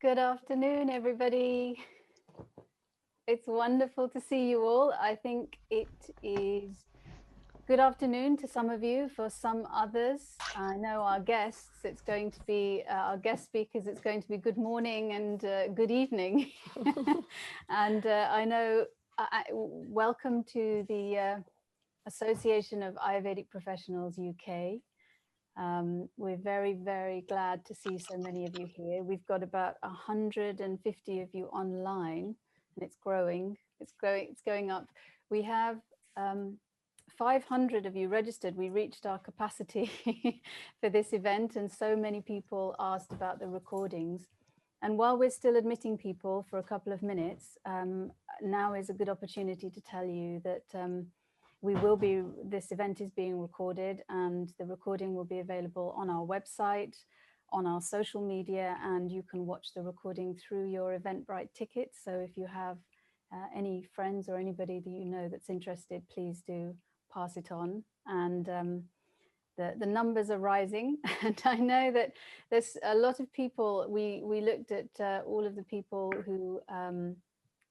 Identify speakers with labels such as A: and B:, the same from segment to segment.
A: Good afternoon, everybody. It's wonderful to see you all. I think it is good afternoon to some of you. For some others, I know our guests, it's going to be our guest speakers, it's going to be good morning and good evening. And I know, welcome to the Association of Ayurvedic Professionals UK. We're very, very glad to see so many of you here. We've got about 150 of you online, and it's growing. It's going up. We have 500 of you registered. We reached our capacity for this event, and so many people asked about the recordings. And while we're still admitting people for a couple of minutes, now is a good opportunity to tell you that this event is being recorded, and the recording will be available on our website, on our social media, and you can watch the recording through your Eventbrite tickets. So if you have any friends or anybody that you know that's interested, please do pass it on. And the numbers are rising, and I know that there's a lot of people. We looked at all of the people who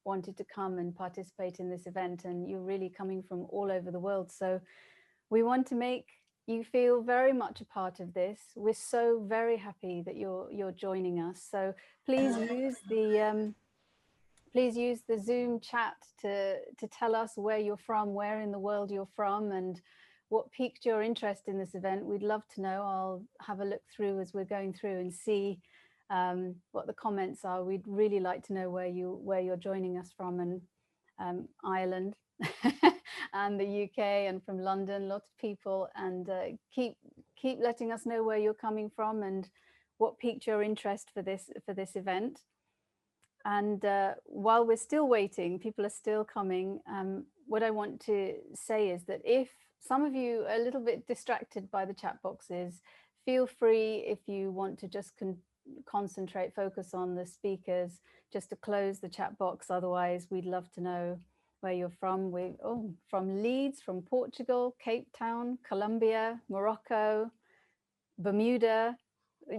A: wanted to come and participate in this event, and you're really coming from all over the world. So we want to make you feel very much a part of this. We're so very happy that you're joining us. So please use the Zoom chat to tell us where you're from, where in the world you're from, and what piqued your interest in this event. We'd love to know. I'll have a look through as we're going through and see what the comments are. We'd really like to know where you're joining us from, and Ireland and the UK and from London, lots of people, and keep letting us know where you're coming from and what piqued your interest for this event. And while we're still waiting, people are still coming. What I want to say is that if some of you are a little bit distracted by the chat boxes, feel free, if you want to just concentrate, focus on the speakers, just to close the chat box. Otherwise, we'd love to know where you're from. We're from Leeds, from Portugal, Cape Town, Colombia, Morocco, Bermuda.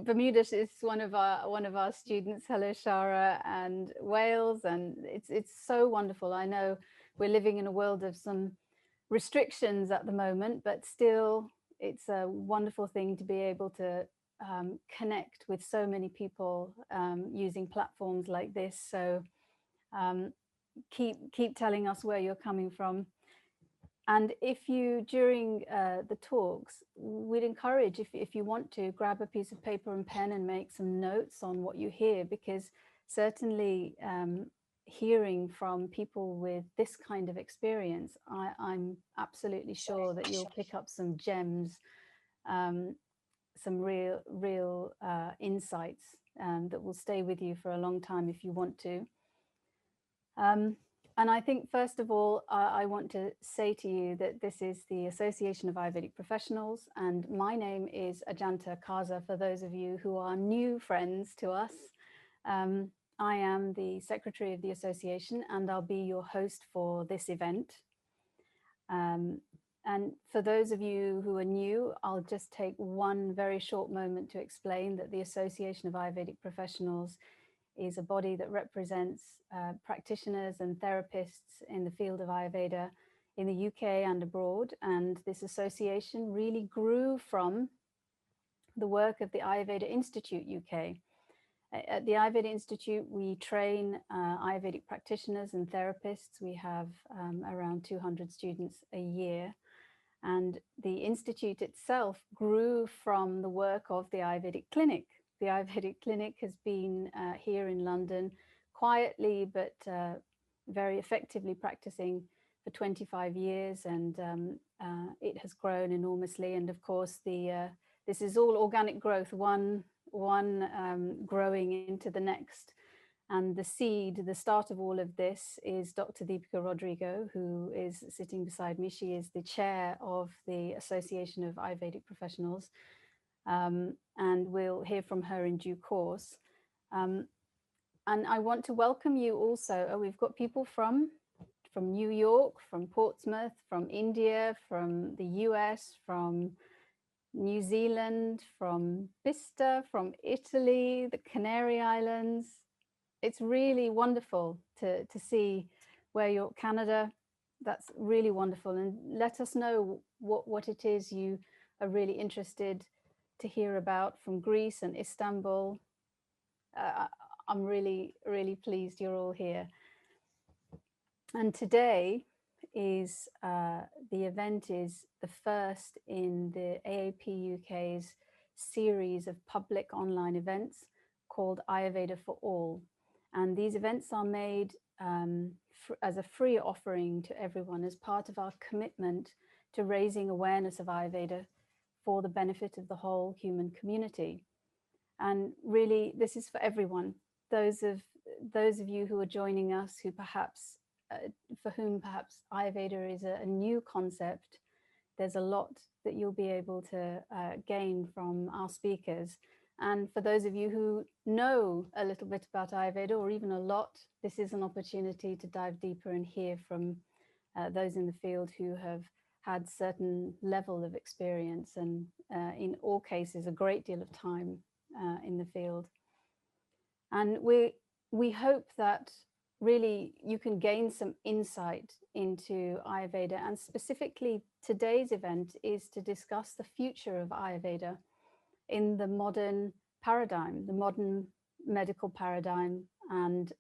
A: Bermuda is one of our students. Hello, Shara, and Wales, and it's so wonderful. I know we're living in a world of some restrictions at the moment, but still, it's a wonderful thing to be able to connect with so many people using platforms like this. So keep telling us where you're coming from. And if you, during the talks, we'd encourage, if you want to, grab a piece of paper and pen and make some notes on what you hear, because certainly hearing from people with this kind of experience, I'm absolutely sure that you'll pick up some gems, some real insights that will stay with you for a long time if you want to. And I think, first of all, I want to say to you that this is the Association of Ayurvedic Professionals, and my name is Ajanta Kaza, for those of you who are new friends to us. I am the secretary of the association, and I'll be your host for this event. And for those of you who are new, I'll just take one very short moment to explain that the Association of Ayurvedic Professionals is a body that represents practitioners and therapists in the field of Ayurveda in the UK and abroad. And this association really grew from the work of the Ayurveda Institute UK. At the Ayurveda Institute, we train Ayurvedic practitioners and therapists. We have around 200 students a year. And the Institute itself grew from the work of the Ayurvedic Clinic. The Ayurvedic Clinic has been here in London quietly but very effectively practicing for 25 years, and it has grown enormously. And of course, this is all organic growth, one growing into the next. And the seed, the start of all of this, is Dr. Deepika Rodrigo, who is sitting beside me. She is the chair of the Association of Ayurvedic Professionals. And we'll hear from her in due course. And I want to welcome you also. We've got people from New York, from Portsmouth, from India, from the US, from New Zealand, from Bicester, from Italy, the Canary Islands. It's really wonderful to see where you're, Canada. That's really wonderful. And let us know what it is you are really interested to hear about from Greece and Istanbul. I'm really, really pleased you're all here. And today is the event is the first in the AAP UK's series of public online events called Ayurveda For All. And these events are made as a free offering to everyone as part of our commitment to raising awareness of Ayurveda for the benefit of the whole human community. And really, this is for everyone. Those of you who are joining us who perhaps for whom perhaps Ayurveda is a new concept, there's a lot that you'll be able to gain from our speakers. And for those of you who know a little bit about Ayurveda, or even a lot, this is an opportunity to dive deeper and hear from those in the field who have had certain level of experience and in all cases, a great deal of time in the field. And we hope that really you can gain some insight into Ayurveda, and specifically today's event is to discuss the future of Ayurveda in the modern paradigm, the modern medical paradigm, and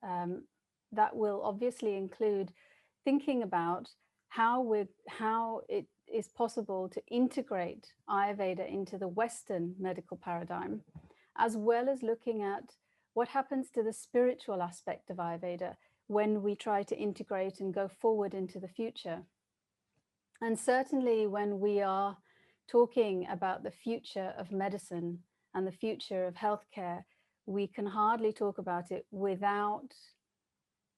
A: that will obviously include thinking about how it is possible to integrate Ayurveda into the Western medical paradigm, as well as looking at what happens to the spiritual aspect of Ayurveda when we try to integrate and go forward into the future. And certainly when we are talking about the future of medicine and the future of healthcare, we can hardly talk about it without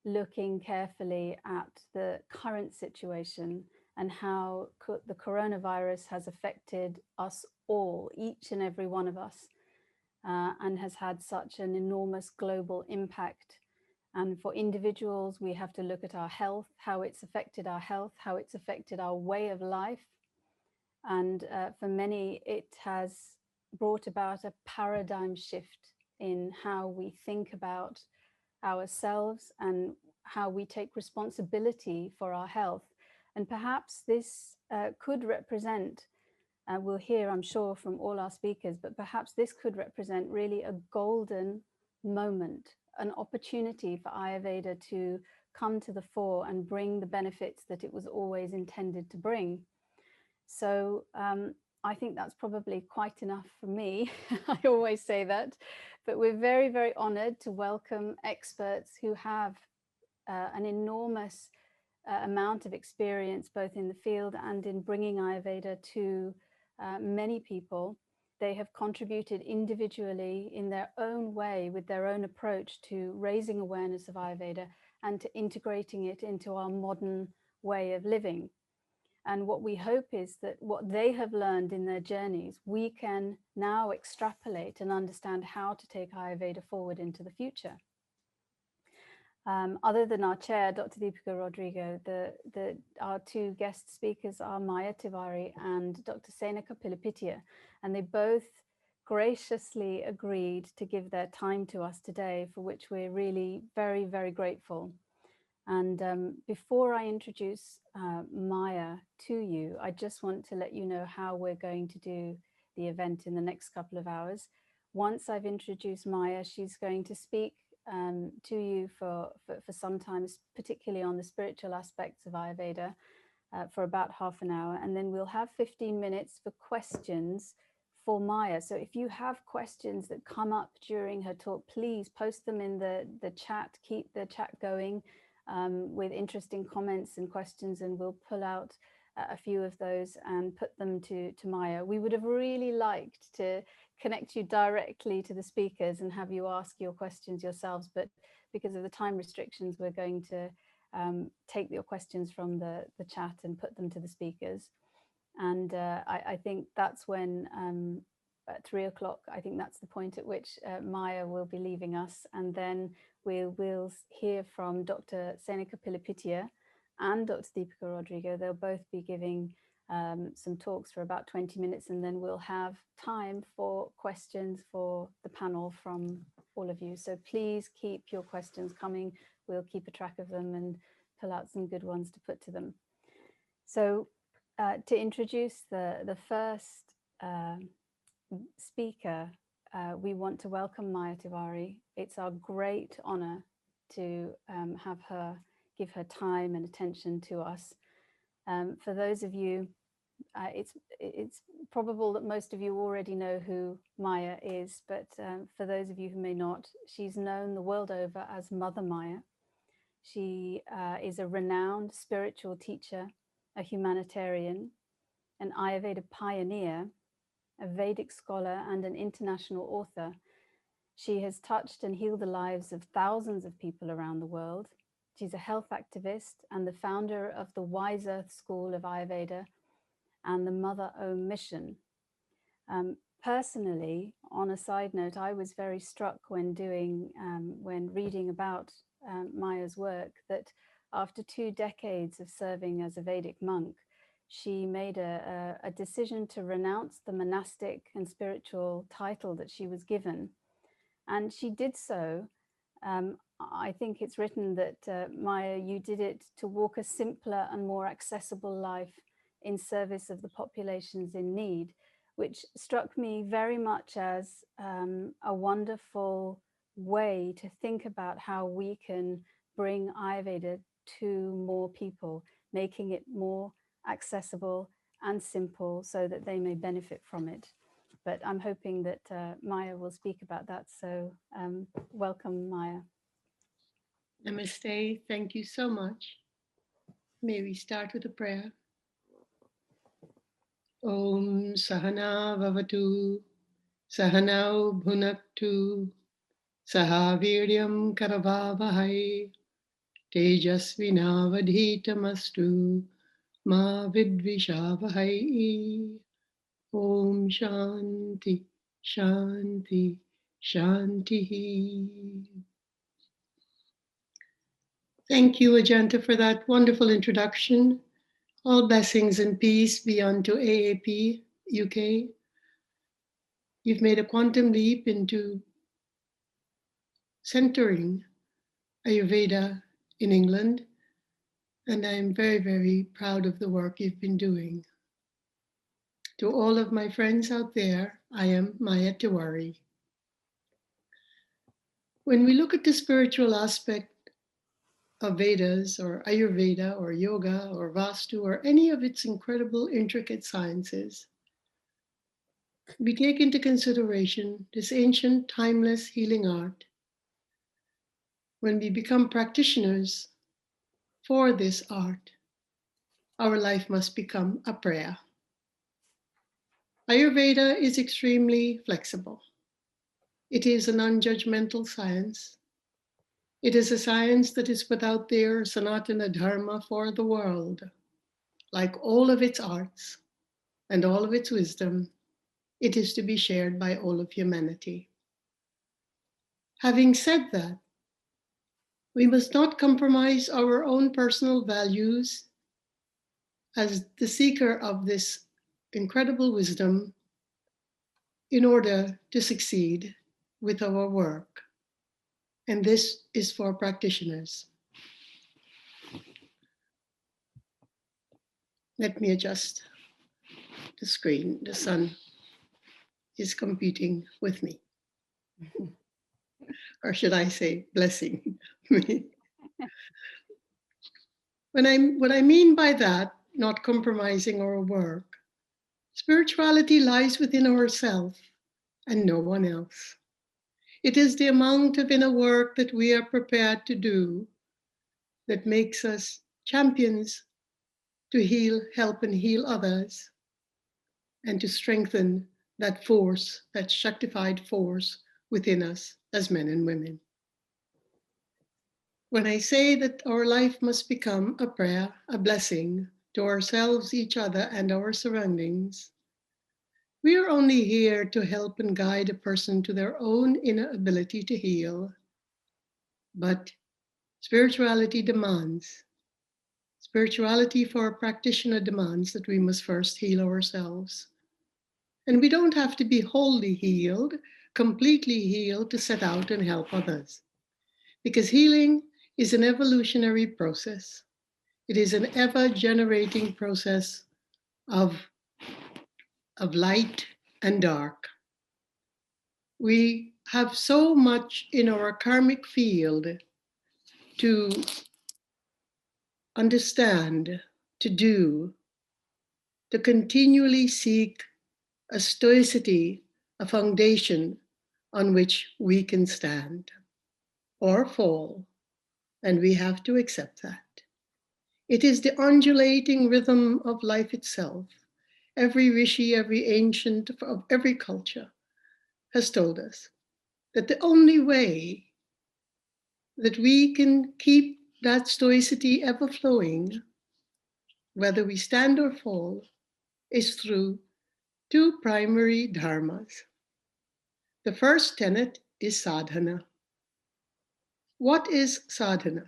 A: looking carefully at the current situation and how the coronavirus has affected us all, each and every one of us, and has had such an enormous global impact. And for individuals, we have to look at our health, how it's affected our health, how it's affected our way of life. And for many, it has brought about a paradigm shift in how we think about ourselves and how we take responsibility for our health. And perhaps this could represent, we'll hear, I'm sure, from all our speakers, but perhaps this could represent really a golden moment, an opportunity for Ayurveda to come to the fore and bring the benefits that it was always intended to bring. So I think that's probably quite enough for me. I always say that, but we're very, very honored to welcome experts who have an enormous amount of experience, both in the field and in bringing Ayurveda to many people. They have contributed individually in their own way with their own approach to raising awareness of Ayurveda and to integrating it into our modern way of living. And what we hope is that what they have learned in their journeys, we can now extrapolate and understand how to take Ayurveda forward into the future. Other than our chair, Dr. Deepika Rodrigo, our two guest speakers are Maya Tiwari and Dr. Senaka Pilapitiya, and they both graciously agreed to give their time to us today, for which we're really very, very grateful. And before I introduce Maya to you, I just want to let you know how we're going to do the event in the next couple of hours. Once I've introduced Maya, she's going to speak to you for some time, particularly on the spiritual aspects of Ayurveda, for about half an hour. And then we'll have 15 minutes for questions for Maya. So if you have questions that come up during her talk, please post them in the chat, keep the chat going with interesting comments and questions, and we'll pull out a few of those and put them to Maya. We would have really liked to connect you directly to the speakers and have you ask your questions yourselves, but because of the time restrictions, we're going to take your questions from the chat and put them to the speakers. And I think that's when at 3 o'clock, I think that's the point at which Maya will be leaving us, and then we'll hear from Dr. Senaka Pilapitiya and Dr. Deepika Rodrigo. They'll both be giving some talks for about 20 minutes, and then we'll have time for questions for the panel from all of you. So please keep your questions coming. We'll keep a track of them and pull out some good ones to put to them. So to introduce the first speaker, we want to welcome Maya Tiwari. It's our great honor to have her give her time and attention to us. For those of you, it's probable that most of you already know who Maya is, but for those of you who may not, she's known the world over as Mother Maya. She is a renowned spiritual teacher, a humanitarian, an Ayurveda pioneer, a Vedic scholar, and an international author. She has touched and healed the lives of thousands of people around the world. She's a health activist and the founder of the Wise Earth School of Ayurveda and the Mother Om Mission. Personally, on a side note, I was very struck when reading about Maya's work that after 2 decades of serving as a Vedic monk, she made a decision to renounce the monastic and spiritual title that she was given. And she did so. I think it's written that, Maya, you did it to walk a simpler and more accessible life in service of the populations in need, which struck me very much as a wonderful way to think about how we can bring Ayurveda to more people, making it more accessible and simple so that they may benefit from it. But I'm hoping that Maya will speak about that. So welcome, Maya.
B: Namaste. Thank you so much. May we start with a prayer. Om Sahana Vavatu Sahanau Bhunaktu Sahaviryam Karavavahai Tejasvinavadhitamastu Ma Vidvishavahai. Om Shanti Shanti Shanti. Thank you, Ajanta, for that wonderful introduction. All blessings and peace be unto AAP UK. You've made a quantum leap into centering Ayurveda in England, and I'm very, very proud of the work you've been doing. To all of my friends out there, I am Maya Tiwari. When we look at the spiritual aspect of Vedas or Ayurveda or yoga or Vastu or any of its incredible intricate sciences, we take into consideration this ancient, timeless healing art. When we become practitioners for this art, our life must become a prayer. Ayurveda is extremely flexible. It is a non-judgmental science. It is a science that is put out there, Sanatana Dharma, for the world. Like all of its arts and all of its wisdom, it is to be shared by all of humanity. Having said that, we must not compromise our own personal values as the seeker of this incredible wisdom in order to succeed with our work. And this is for practitioners. Let me adjust the screen. The sun is competing with me. Or should I say, blessing me. What I mean by that, not compromising our work, spirituality lies within ourselves and no one else. It is the amount of inner work that we are prepared to do that makes us champions to heal, help, and heal others, and to strengthen that force, that Shaktified force within us as men and women. When I say that our life must become a prayer, a blessing to ourselves, each other, and our surroundings, we are only here to help and guide a person to their own inner ability to heal. But spirituality demands Spirituality for a practitioner demands that we must first heal ourselves. And we don't have to be wholly healed, completely healed to set out and help others. Because healing is an evolutionary process. It is an ever-generating process of light and dark. We have so much in our karmic field to understand, to do, to continually seek a stoicity, a foundation on which we can stand or fall, and we have to accept that. It is the undulating rhythm of life itself. Every rishi, every ancient of every culture has told us that the only way that we can keep that stoicity ever flowing, whether we stand or fall, is through two primary dharmas. The first tenet is sadhana. What is sadhana?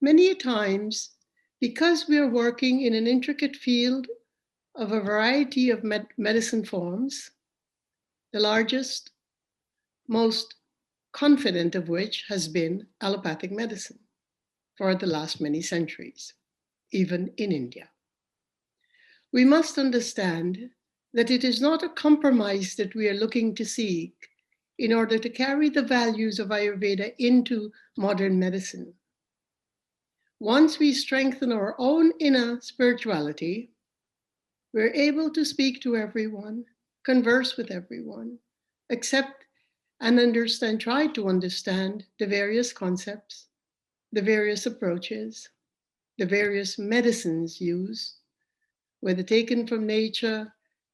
B: Many times, because we are working in an intricate field of a variety of medicine forms, the largest, most confident of which has been allopathic medicine for the last many centuries, even in India. We must understand that it is not a compromise that we are looking to seek in order to carry the values of Ayurveda into modern medicine. Once we strengthen our own inner spirituality, we're able to speak to everyone, converse with everyone, accept and understand, try to understand the various concepts, the various approaches, the various medicines used, whether taken from nature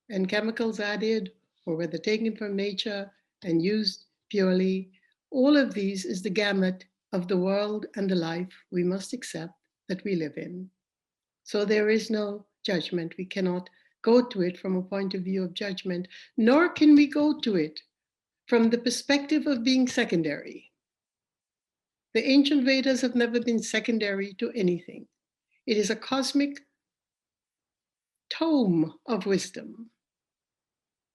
B: and chemicals added, or whether taken from nature and used purely. All of these is the gamut of the world and the life we must accept that we live in. So there is no judgment. We cannot go to it from a point of view of judgment, nor can we go to it from the perspective of being secondary. The ancient Vedas have never been secondary to anything. It is a cosmic tome of wisdom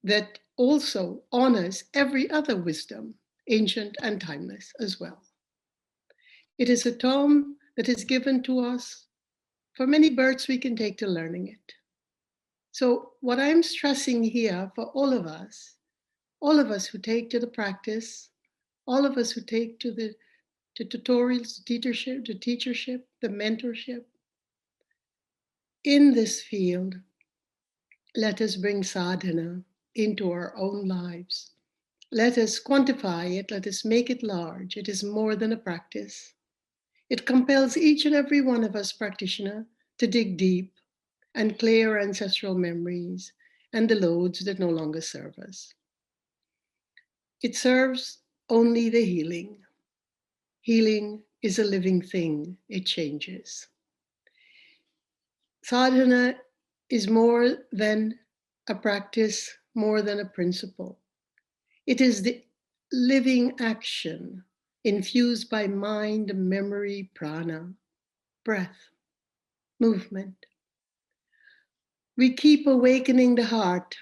B: that also honors every other wisdom, ancient and timeless as well. It is a tome that is given to us for many births we can take to learning it. So what I'm stressing here for all of us who take to the practice, all of us who take to the tutorials, the teachership, the mentorship, in this field, let us bring sadhana into our own lives. Let us quantify it, let us make it large. It is more than a practice. It compels each and every one of us practitioner to dig deep and clear ancestral memories and the loads that no longer serve us. It serves only the healing. Healing is a living thing, it changes. Sadhana is more than a practice, more than a principle. It is the living action infused by mind, memory, prana, breath, movement. We keep awakening the heart,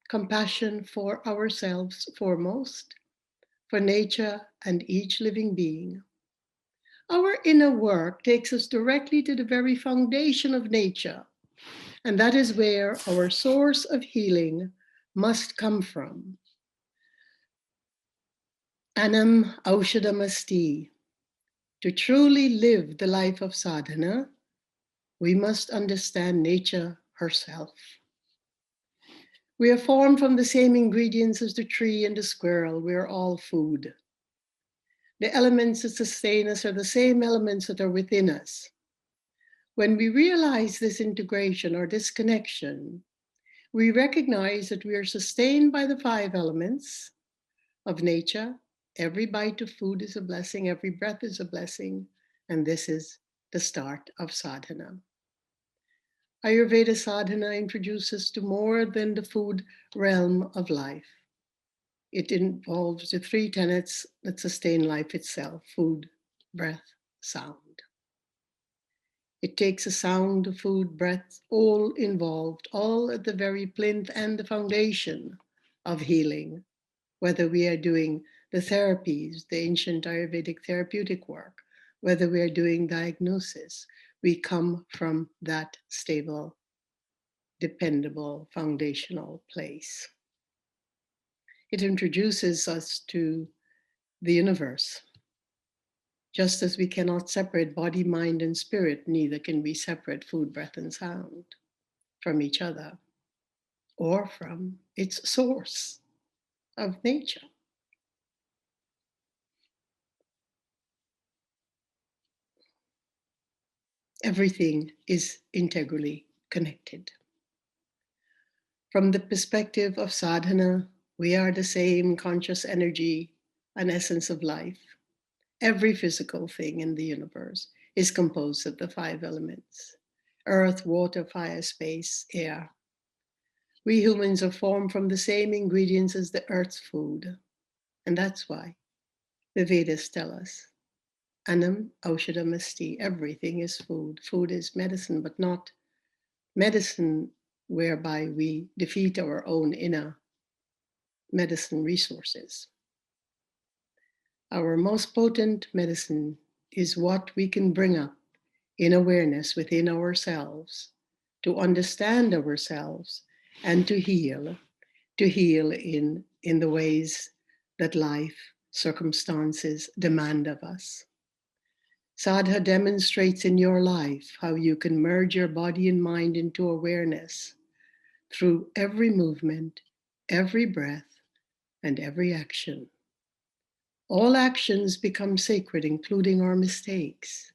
B: compassion for ourselves foremost, for nature and each living being. Our inner work takes us directly to the very foundation of nature, and that is where our source of healing must come from. Anam aushadamasti. To truly live the life of sadhana, we must understand nature herself. We are formed from the same ingredients as the tree and the squirrel. We are all food. The elements that sustain us are the same elements that are within us. When we realize this integration or this connection, we recognize that we are sustained by the 5 elements of nature. Every bite of food is a blessing, every breath is a blessing, and this is the start of sadhana. Ayurveda sadhana introduces to more than the food realm of life. It involves the 3 tenets that sustain life itself: food, breath, sound. It takes a sound, food, breath, all involved, all at the very plinth and the foundation of healing, whether we are doing the therapies, the ancient Ayurvedic therapeutic work, whether we are doing diagnosis, we come from that stable, dependable, foundational place. It introduces us to the universe. Just as we cannot separate body, mind, and spirit, neither can we separate food, breath, and sound from each other or from its source of nature. Everything is integrally connected. From the perspective of sadhana, we are the same conscious energy and essence of life. Every physical thing in the universe is composed of the 5 elements: earth, water, fire, space, air. We humans are formed from the same ingredients as the earth's food. And that's why the Vedas tell us, Annam Aushadam Asti, everything is food. Food is medicine, but not medicine whereby we defeat our own inner medicine resources. Our most potent medicine is what we can bring up in awareness within ourselves, to understand ourselves and to heal in the ways that life, circumstances demand of us. Sadhana demonstrates in your life how you can merge your body and mind into awareness through every movement, every breath, and every action. All actions become sacred, including our mistakes.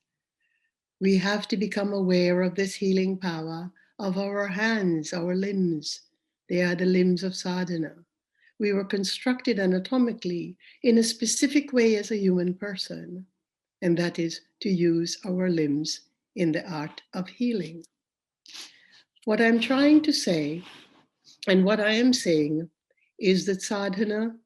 B: We have to become aware of this healing power of our hands, our limbs. They are the limbs of sadhana. We were constructed anatomically in a specific way as a human person, and that is to use our limbs in the art of healing. What I'm trying to say, and what I am saying, is that sadhana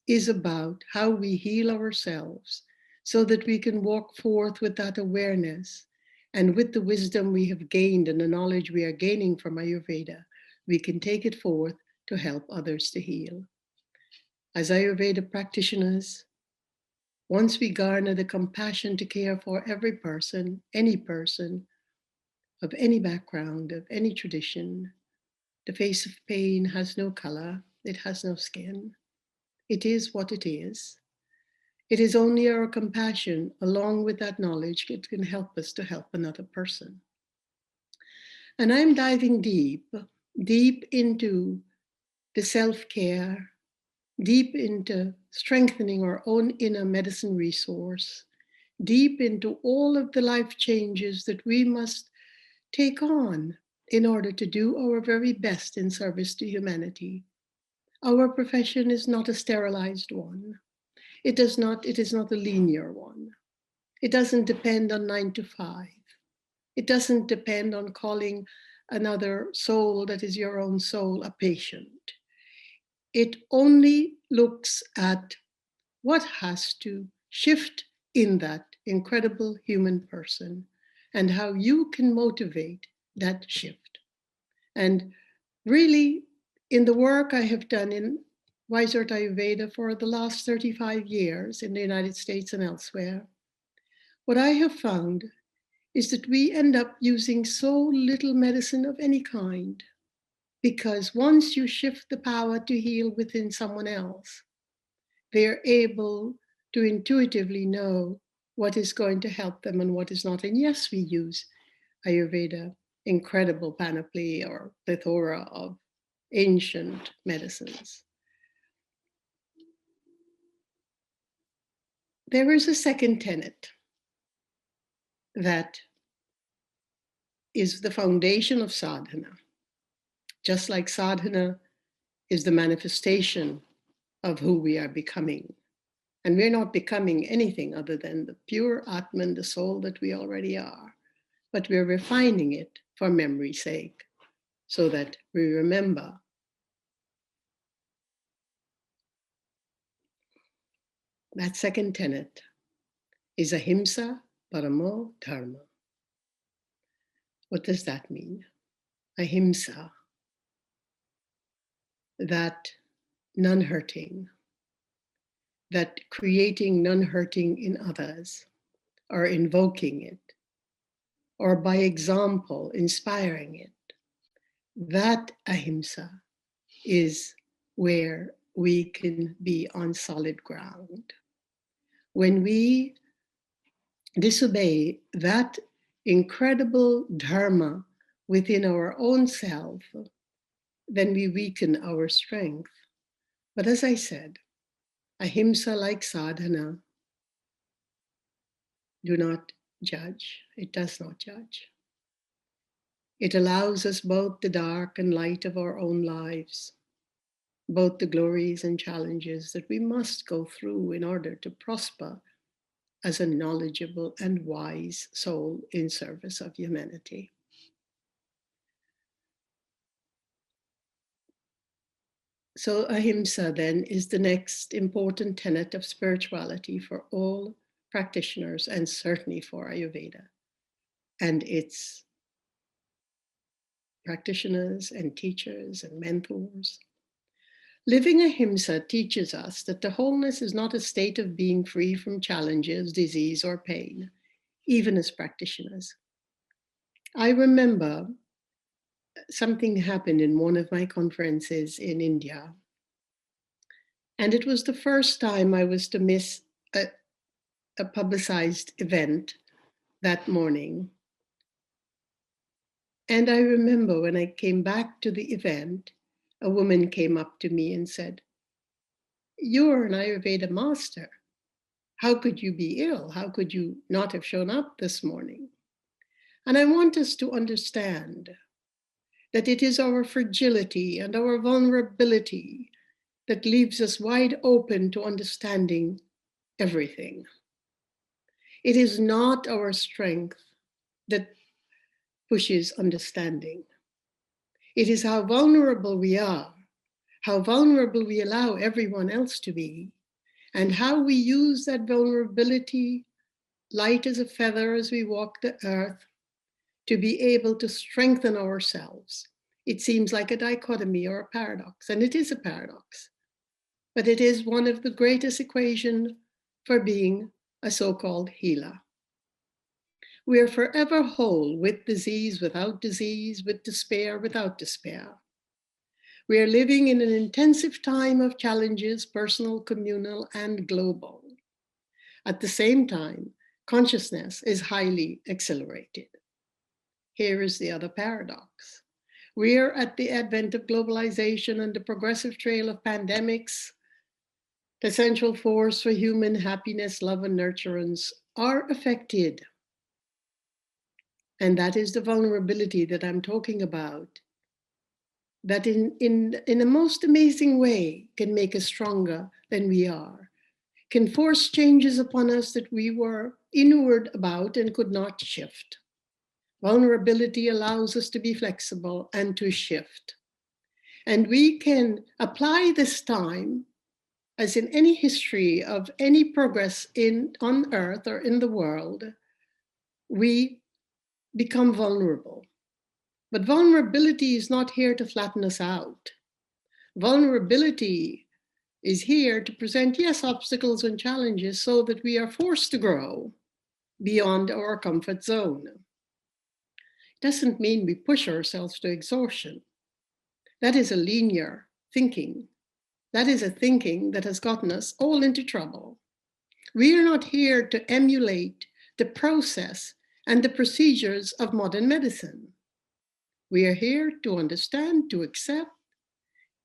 B: is about how we heal ourselves so that we can walk forth with that awareness, and with the wisdom we have gained and the knowledge we are gaining from Ayurveda, we can take it forth to help others to heal. As Ayurveda practitioners, once we garner the compassion to care for every person, any person, of any background, of any tradition, the face of pain has no color, it has no skin. It is what it is. It is only our compassion, along with that knowledge, that can help us to help another person. And I'm diving deep into the self-care, deep into strengthening our own inner medicine resource, deep into all of the life changes that we must take on in order to do our very best in service to humanity. Our profession is not a sterilized one. It is not a linear one. It doesn't depend on 9 to 5. It doesn't depend on calling another soul that is your own soul a patient. It only looks at what has to shift in that incredible human person and how you can motivate that shift. And really, in the work I have done in Wizard Ayurveda for the last 35 years in the United States and elsewhere, what I have found is that we end up using so little medicine of any kind, because once you shift the power to heal within someone else, they're able to intuitively know what is going to help them and what is not. And yes, we use Ayurveda, incredible panoply or plethora of ancient medicines. There is a second tenet that is the foundation of sadhana. Just like sadhana is the manifestation of who we are becoming. And we're not becoming anything other than the pure Atman, the soul that we already are. But we're refining it for memory's sake, so that we remember. That second tenet is Ahimsa Paramo Dharma. What does that mean? Ahimsa, that non-hurting, that creating non-hurting in others, or invoking it, or by example, inspiring it. That ahimsa is where we can be on solid ground. When we disobey that incredible dharma within our own self, then we weaken our strength. But as I said, ahimsa, like sadhana, do not judge. It does not judge. It allows us both the dark and light of our own lives, both the glories and challenges that we must go through in order to prosper as a knowledgeable and wise soul in service of humanity. So ahimsa then is the next important tenet of spirituality for all practitioners, and certainly for Ayurveda and its practitioners and teachers and mentors. Living ahimsa teaches us that the wholeness is not a state of being free from challenges, disease, or pain, even as practitioners. I remember something happened in one of my conferences in India, and it was the first time I was to miss a publicized event that morning. And I remember when I came back to the event, a woman came up to me and said, "You're an Ayurveda master. How could you be ill? How could you not have shown up this morning?" And I want us to understand that it is our fragility and our vulnerability that leaves us wide open to understanding everything. It is not our strength that pushes understanding. It is how vulnerable we are, how vulnerable we allow everyone else to be, and how we use that vulnerability, light as a feather as we walk the earth, to be able to strengthen ourselves. It seems like a dichotomy or a paradox, and it is a paradox, but it is one of the greatest equations for being a so-called healer. We are forever whole, with disease, without disease, with despair, without despair. We are living in an intensive time of challenges, personal, communal, and global. At the same time, consciousness is highly accelerated. Here is the other paradox. We are at the advent of globalization and the progressive trail of pandemics. The central force for human happiness, love, and nurturance are affected. And that is the vulnerability that I'm talking about, that in a most amazing way can make us stronger than we are, can force changes upon us that we were inward about and could not shift. Vulnerability allows us to be flexible and to shift. And we can apply this time, as in any history of any progress on earth or in the world, we become vulnerable. But vulnerability is not here to flatten us out. Vulnerability is here to present, yes, obstacles and challenges so that we are forced to grow beyond our comfort zone. It doesn't mean we push ourselves to exhaustion. That is a linear thinking. That is a thinking that has gotten us all into trouble. We are not here to emulate the process and the procedures of modern medicine. We are here to understand, to accept,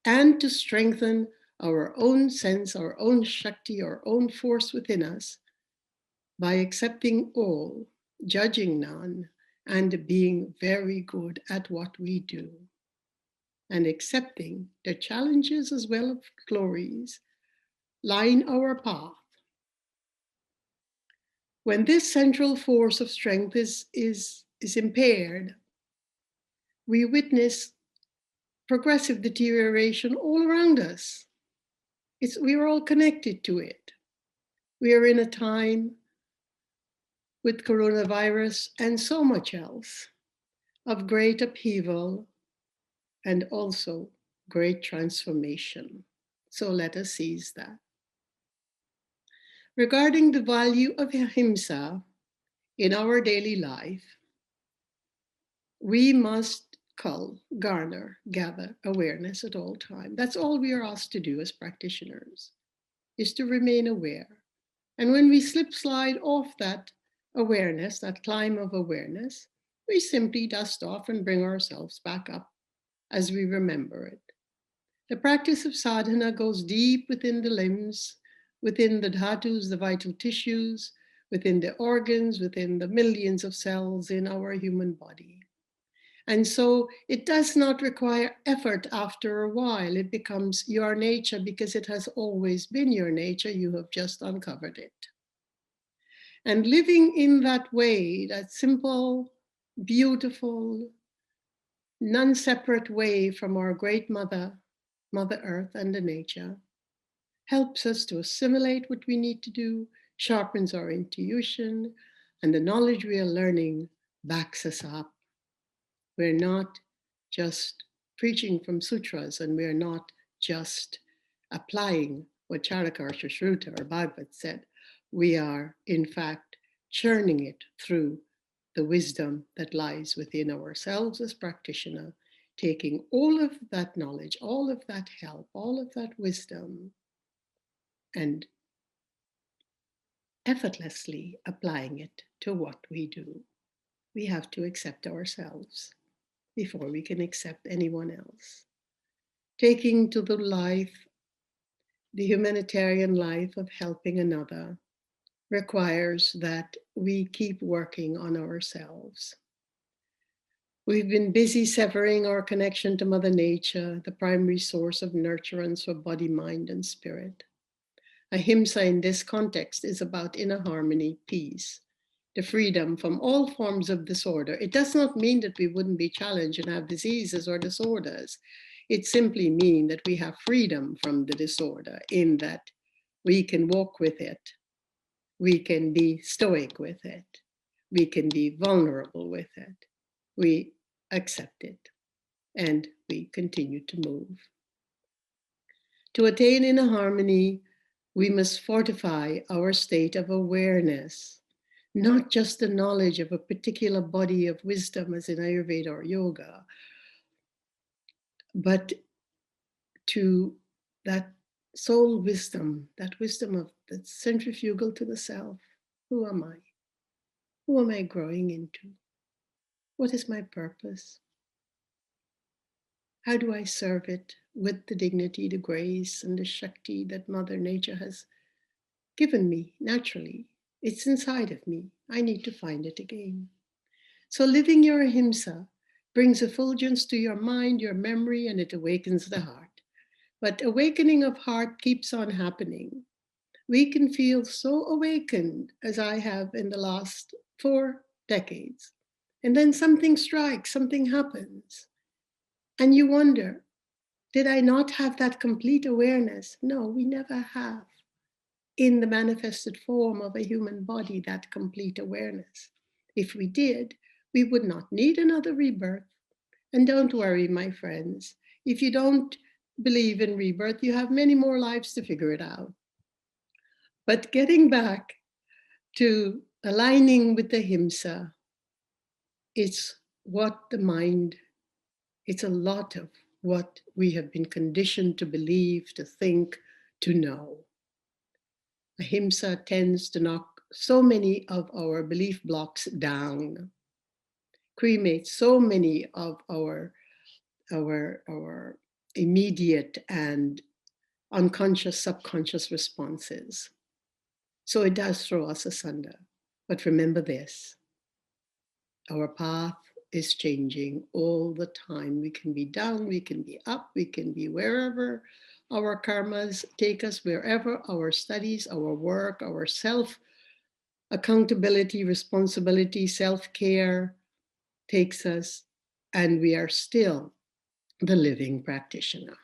B: and to strengthen our own sense, our own Shakti, our own force within us by accepting all, judging none, and being very good at what we do. And accepting the challenges as well as glories line our path. When this central force of strength is impaired, we witness progressive deterioration all around us. We are all connected to it. We are in a time with coronavirus and so much else of great upheaval and also great transformation. So let us seize that. Regarding the value of Ahimsa in our daily life, we must gather awareness at all times. That's all we are asked to do as practitioners, is to remain aware. And when we slide off that awareness, that climb of awareness, we simply dust off and bring ourselves back up as we remember it. The practice of sadhana goes deep within the limbs, within the dhatus, the vital tissues, within the organs, within the millions of cells in our human body. And so it does not require effort after a while. It becomes your nature because it has always been your nature. You have just uncovered it. And living in that way, that simple, beautiful, non-separate way from our great Mother Earth and the nature, helps us to assimilate what we need to do, sharpens our intuition, and the knowledge we are learning backs us up. We're not just preaching from sutras, and we're not just applying what Charaka or Sushruta or Bhagavad said. We are, in fact, churning it through the wisdom that lies within ourselves as practitioner, taking all of that knowledge, all of that help, all of that wisdom, and effortlessly applying it to what we do. We have to accept ourselves before we can accept anyone else. Taking to the life, the humanitarian life of helping another, requires that we keep working on ourselves. We've been busy severing our connection to Mother Nature, the primary source of nurturance for body, mind, and spirit. Ahimsa in this context is about inner harmony, peace, the freedom from all forms of disorder. It does not mean that we wouldn't be challenged and have diseases or disorders. It simply means that we have freedom from the disorder, in that we can walk with it, we can be stoic with it, we can be vulnerable with it, we accept it, and we continue to move. To attain inner harmony, we must fortify our state of awareness, not just the knowledge of a particular body of wisdom as in Ayurveda or yoga, but to that soul wisdom, that wisdom of that's centrifugal to the self. Who am I? Who am I growing into? What is my purpose? How do I serve it with the dignity, the grace, and the Shakti that Mother Nature has given me naturally? It's inside of me. I need to find it again. So living your Ahimsa brings effulgence to your mind, your memory, and it awakens the heart. But awakening of heart keeps on happening. We can feel so awakened as I have in the last 4 decades. And then something strikes, something happens. And you wonder, did I not have that complete awareness? No, we never have. In the manifested form of a human body, that complete awareness. If we did, we would not need another rebirth. And don't worry, my friends, if you don't believe in rebirth, you have many more lives to figure it out. But getting back to aligning with the Ahimsa, it's what the mind, it's a lot of what we have been conditioned to believe, to think, to know. Ahimsa tends to knock so many of our belief blocks down, cremates so many of our immediate and unconscious, subconscious responses. So it does throw us asunder. But remember this, our path is changing all the time. We can be down, we can be up, we can be wherever our karmas take us, wherever our studies, our work, our self-accountability, responsibility, self-care takes us, and we are still the living practitioner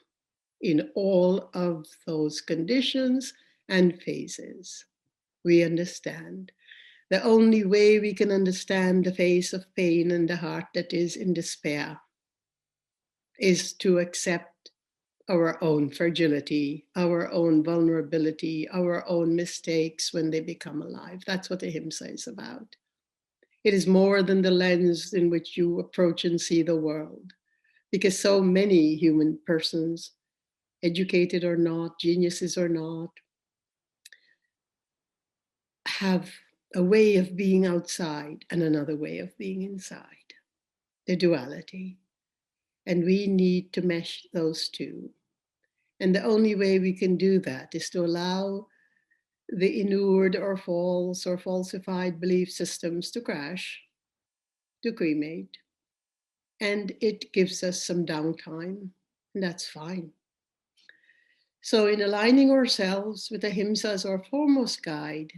B: in all of those conditions and phases. We understand The only way we can understand the face of pain and the heart that is in despair is to accept our own fragility, our own vulnerability, our own mistakes when they become alive. That's what Ahimsa is about. It is more than the lens in which you approach and see the world, because so many human persons, educated or not, geniuses or not, have a way of being outside and another way of being inside, the duality. And we need to mesh those two. And the only way we can do that is to allow the inured or false or falsified belief systems to crash, to cremate. And it gives us some downtime, and that's fine. So in aligning ourselves with Ahimsa as our foremost guide,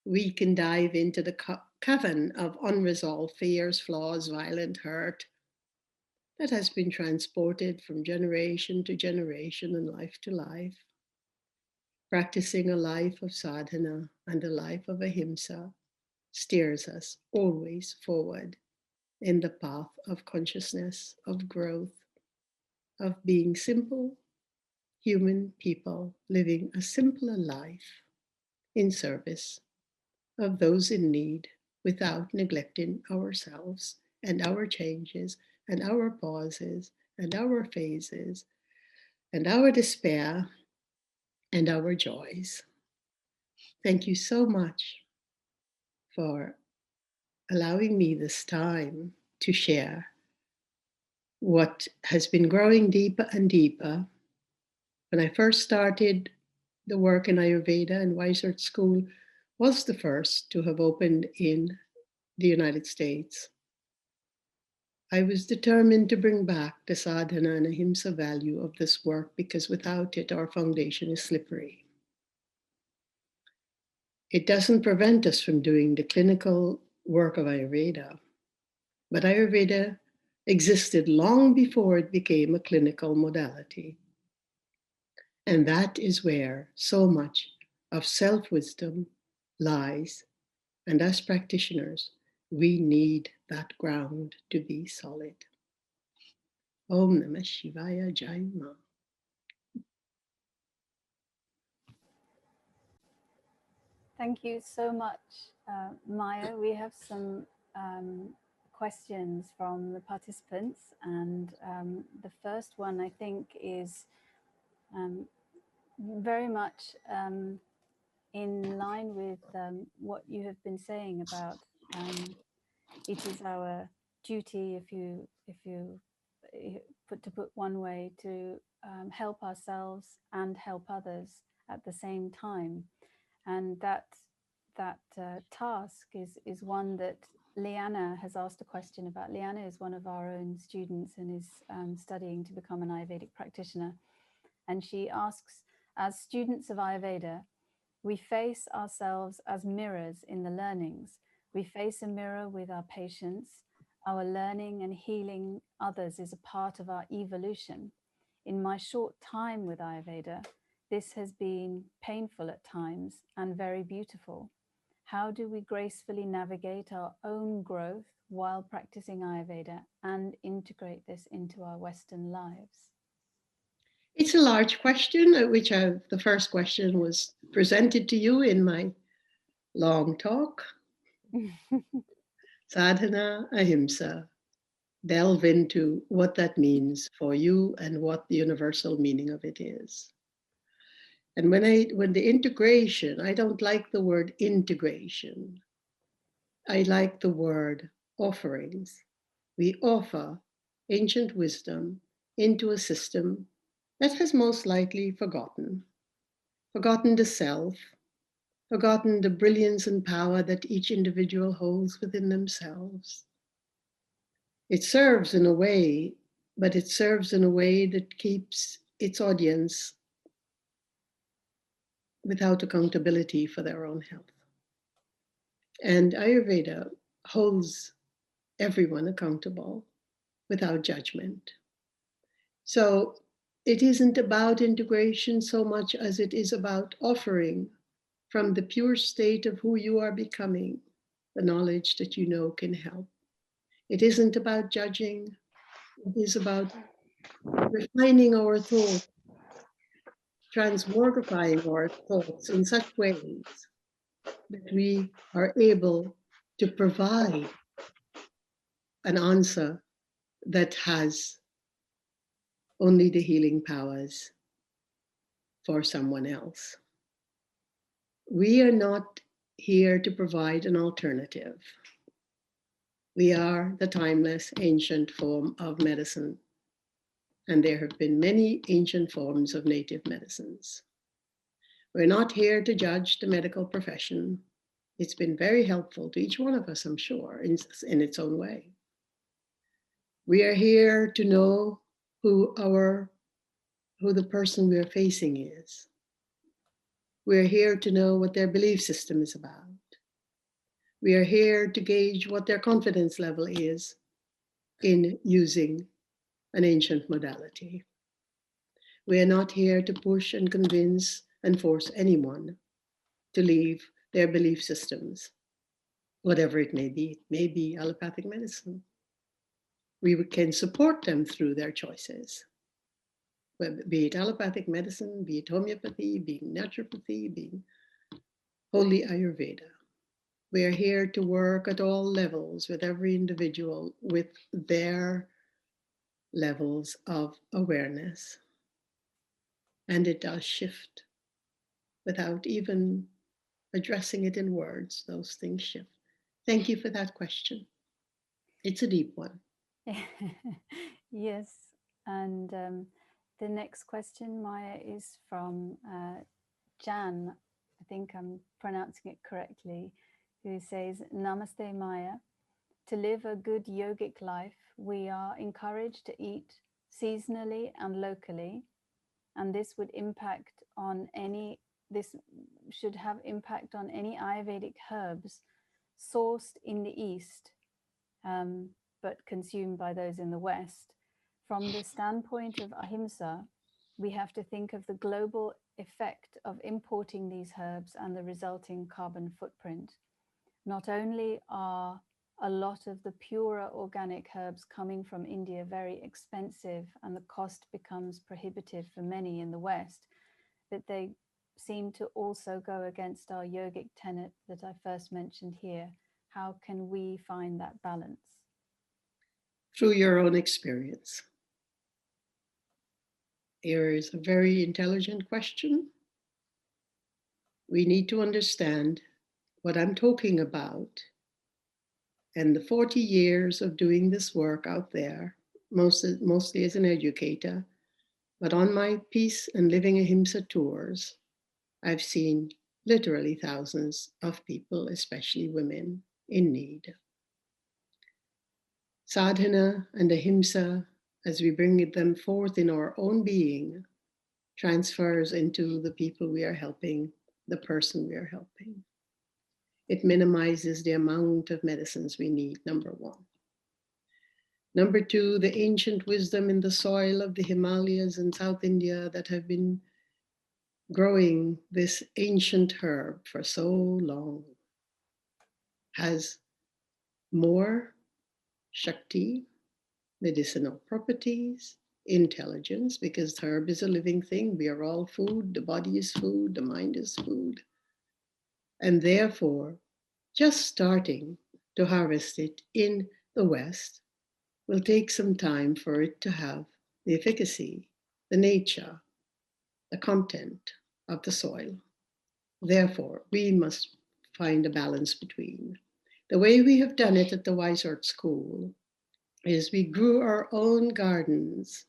B: we can dive into the cavern of unresolved fears, flaws, violent hurt that has been transported from generation to generation and life to life. Practicing a life of sadhana and a life of ahimsa steers us always forward in the path of consciousness, of growth, of being simple human people living a simpler life in service of those in need without neglecting ourselves and our changes and our pauses and our phases and our despair and our joys. Thank you so much for allowing me this time to share what has been growing deeper and deeper. When I first started the work in Ayurveda, and Weisert School was the first to have opened in the United States, I was determined to bring back the sadhana and ahimsa value of this work, because without it, our foundation is slippery. It doesn't prevent us from doing the clinical work of Ayurveda, but Ayurveda existed long before it became a clinical modality. And that is where so much of self-wisdom lies. And as practitioners, we need that ground to be solid. Om Namah Shivaya Jai Ma.
A: Thank you so much, Maya. We have some questions from the participants, and the first one I think is very much in line with what you have been saying about it is our duty, if you put one way, to help ourselves and help others at the same time. And that task is one that Liana has asked a question about. Liana is one of our own students and is studying to become an Ayurvedic practitioner. And she asks, as students of Ayurveda, we face ourselves as mirrors in the learnings. We face a mirror with our patients. Our learning and healing others is a part of our evolution. In my short time with Ayurveda, this has been painful at times and very beautiful. How do we gracefully navigate our own growth while practicing Ayurveda and integrate this into our Western lives?
B: It's a large question, which the first question was presented to you in my long talk. Sadhana, ahimsa. Delve into what that means for you and what the universal meaning of it is. And when the integration, I don't like the word integration. I like the word offerings. We offer ancient wisdom into a system that has most likely forgotten the self, forgotten the brilliance and power that each individual holds within themselves. It serves in a way, but it serves in a way that keeps its audience without accountability for their own health. And Ayurveda holds everyone accountable without judgment. So it isn't about integration so much as it is about offering from the pure state of who you are becoming the knowledge that you know can help. It isn't about judging, it is about refining our thoughts, transmogrifying our thoughts in such ways that we are able to provide an answer that has only the healing powers for someone else. We are not here to provide an alternative. We are the timeless ancient form of medicine, and there have been many ancient forms of native medicines. We're not here to judge the medical profession. It's been very helpful to each one of us, I'm sure, in its own way. We are here to know who the person we're facing is. We're here to know what their belief system is about. We are here to gauge what their confidence level is in using an ancient modality. We are not here to push and convince and force anyone to leave their belief systems, whatever it may be. It may be allopathic medicine. We can support them through their choices, be it allopathic medicine, be it homeopathy, being naturopathy, being holy Ayurveda. We are here to work at all levels with every individual with their levels of awareness. And it does shift without even addressing it in words. Those things shift. Thank you for that question. It's a deep one.
A: Yes. And the next question, Maya, is from Jan. I think I'm pronouncing it correctly, who says, Namaste, Maya. To live a good yogic life, we are encouraged to eat seasonally and locally, and this should have impact on any Ayurvedic herbs sourced in the East, but consumed by those in the West. From the standpoint of Ahimsa, we have to think of the global effect of importing these herbs and the resulting carbon footprint. Not only are a lot of the purer organic herbs coming from India very expensive and the cost becomes prohibitive for many in the West, but they seem to also go against our yogic tenet that I first mentioned here. How can we find that balance?
B: Through your own experience. Here is a very intelligent question. We need to understand what I'm talking about. And the 40 years of doing this work out there, mostly as an educator, but on my peace and living Ahimsa tours, I've seen literally thousands of people, especially women, in need. Sadhana and Ahimsa, as we bring them forth in our own being, transfers into the people we are helping, the person we are helping. It minimizes the amount of medicines we need, number one. Number two, the ancient wisdom in the soil of the Himalayas and South India that have been growing this ancient herb for so long has more Shakti, medicinal properties, intelligence, because the herb is a living thing. We are all food. The body is food. The mind is food. And therefore, just starting to harvest it in the West will take some time for it to have the efficacy, the nature, the content of the soil. Therefore, we must find a balance between. The way we have done it at the Weishart School is we grew our own gardens,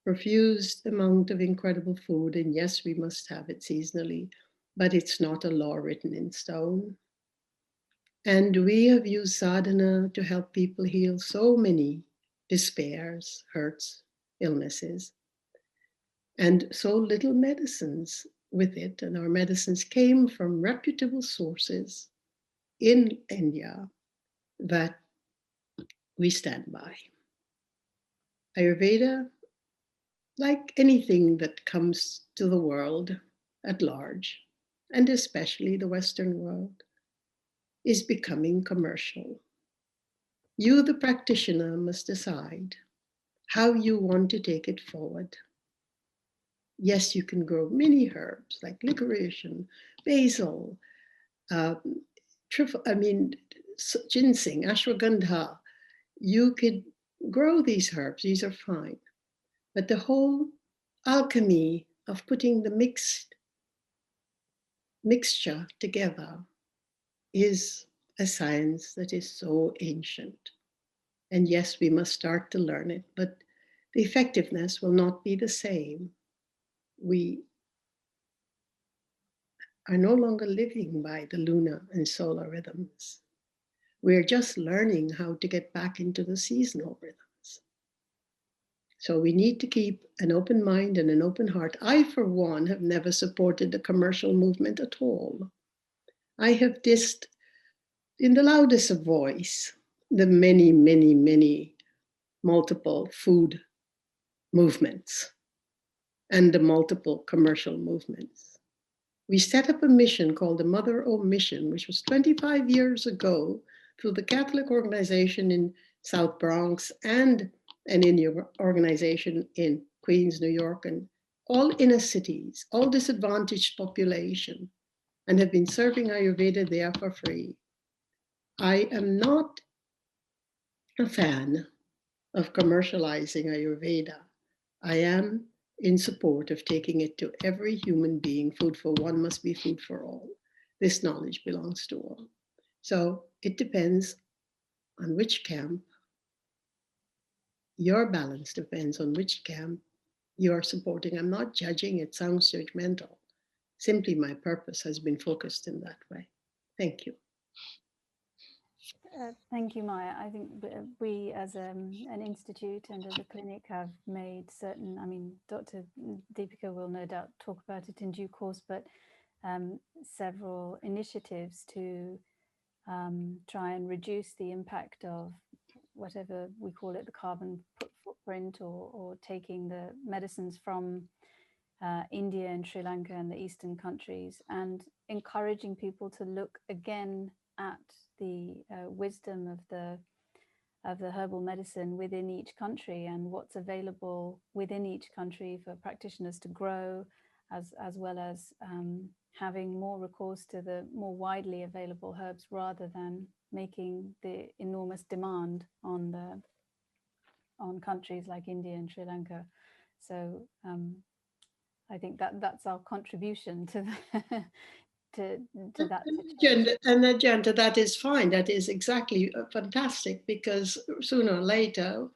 B: profused amount of incredible food, and yes, we must have it seasonally, but it's not a law written in stone. And we have used sadhana to help people heal so many despairs, hurts, illnesses, and so little medicines with it. And our medicines came from reputable sources in India that we stand by. Ayurveda, like anything that comes to the world at large, and especially the Western world, is becoming commercial. You, the practitioner, must decide how you want to take it forward. Yes, you can grow many herbs like licorice and basil, ginseng, ashwagandha. You could grow these herbs, these are fine. But the whole alchemy of putting the mixture together is a science that is so ancient. And yes, we must start to learn it, but the effectiveness will not be the same. We are no longer living by the lunar and solar rhythms. We're just learning how to get back into the seasonal rhythms. So we need to keep an open mind and an open heart. I, for one, have never supported the commercial movement at all. I have dissed in the loudest of voice the many, many, many multiple food movements and the multiple commercial movements. We set up a mission called the Mother O Mission, which was 25 years ago through the Catholic organization in South Bronx and an Indian organization in Queens, New York, and all inner cities, all disadvantaged population, and have been serving Ayurveda there for free. I am not a fan of commercializing Ayurveda. I am in support of taking it to every human being. Food for one must be food for all. This knowledge belongs to all. So it depends on which camp. Your balance depends on which camp you're supporting. I'm not judging, it sounds judgmental. Simply my purpose has been focused in that way. Thank you.
A: Thank you, Maya. I think we as an institute and as a clinic have made certain, I mean, Dr. Deepika will no doubt talk about it in due course, but several initiatives to try and reduce the impact of whatever we call it, the carbon footprint, or taking the medicines from India and Sri Lanka and the Eastern countries, and encouraging people to look again at the wisdom of the herbal medicine within each country and what's available within each country for practitioners to grow, as well as having more recourse to the more widely available herbs rather than making the enormous demand on countries like India and Sri Lanka. So I think that's our contribution to the, to that situation.
B: An agenda that is fine. That is exactly fantastic, because sooner or later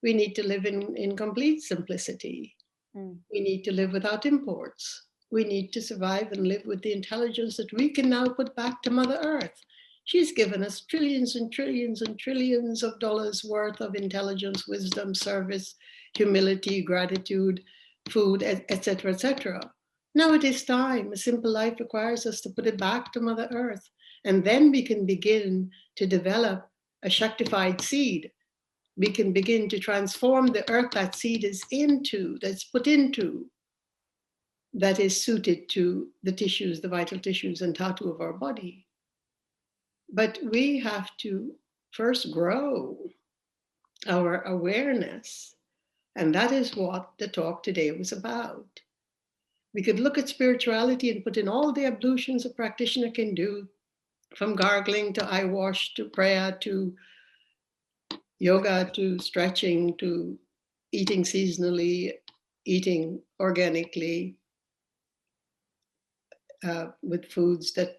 B: we need to live in complete simplicity. We need to live without imports. We need to survive and live with the intelligence that we can now put back to Mother Earth. She's given us trillions and trillions and trillions of dollars worth of intelligence, wisdom, service, humility, gratitude, food, etc., etc. Now it is time. A simple life requires us to put it back to Mother Earth. And then we can begin to develop a Shaktified seed. We can begin to transform the earth that seed is into, that's put into, that is suited to the tissues, the vital tissues and dhatu of our body. But we have to first grow our awareness. And that is what the talk today was about. We could look at spirituality and put in all the ablutions a practitioner can do, from gargling to eye wash to prayer to yoga to stretching to eating seasonally, eating organically, with foods that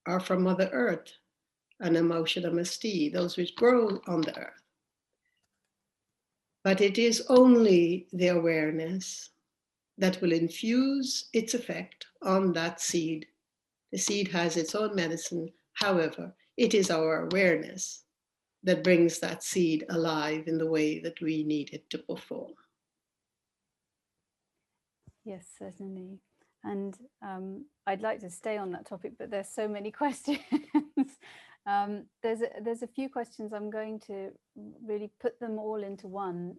B: are from Mother Earth, Anamaushadamasti, those which grow on the earth. But it is only the awareness that will infuse its effect on that seed. The seed has its own medicine. However, it is our awareness that brings that seed alive in the way that we need it to perform.
A: Yes, certainly. And I'd like to stay on that topic, but there's so many questions. There's a few questions. I'm going to really put them all into one,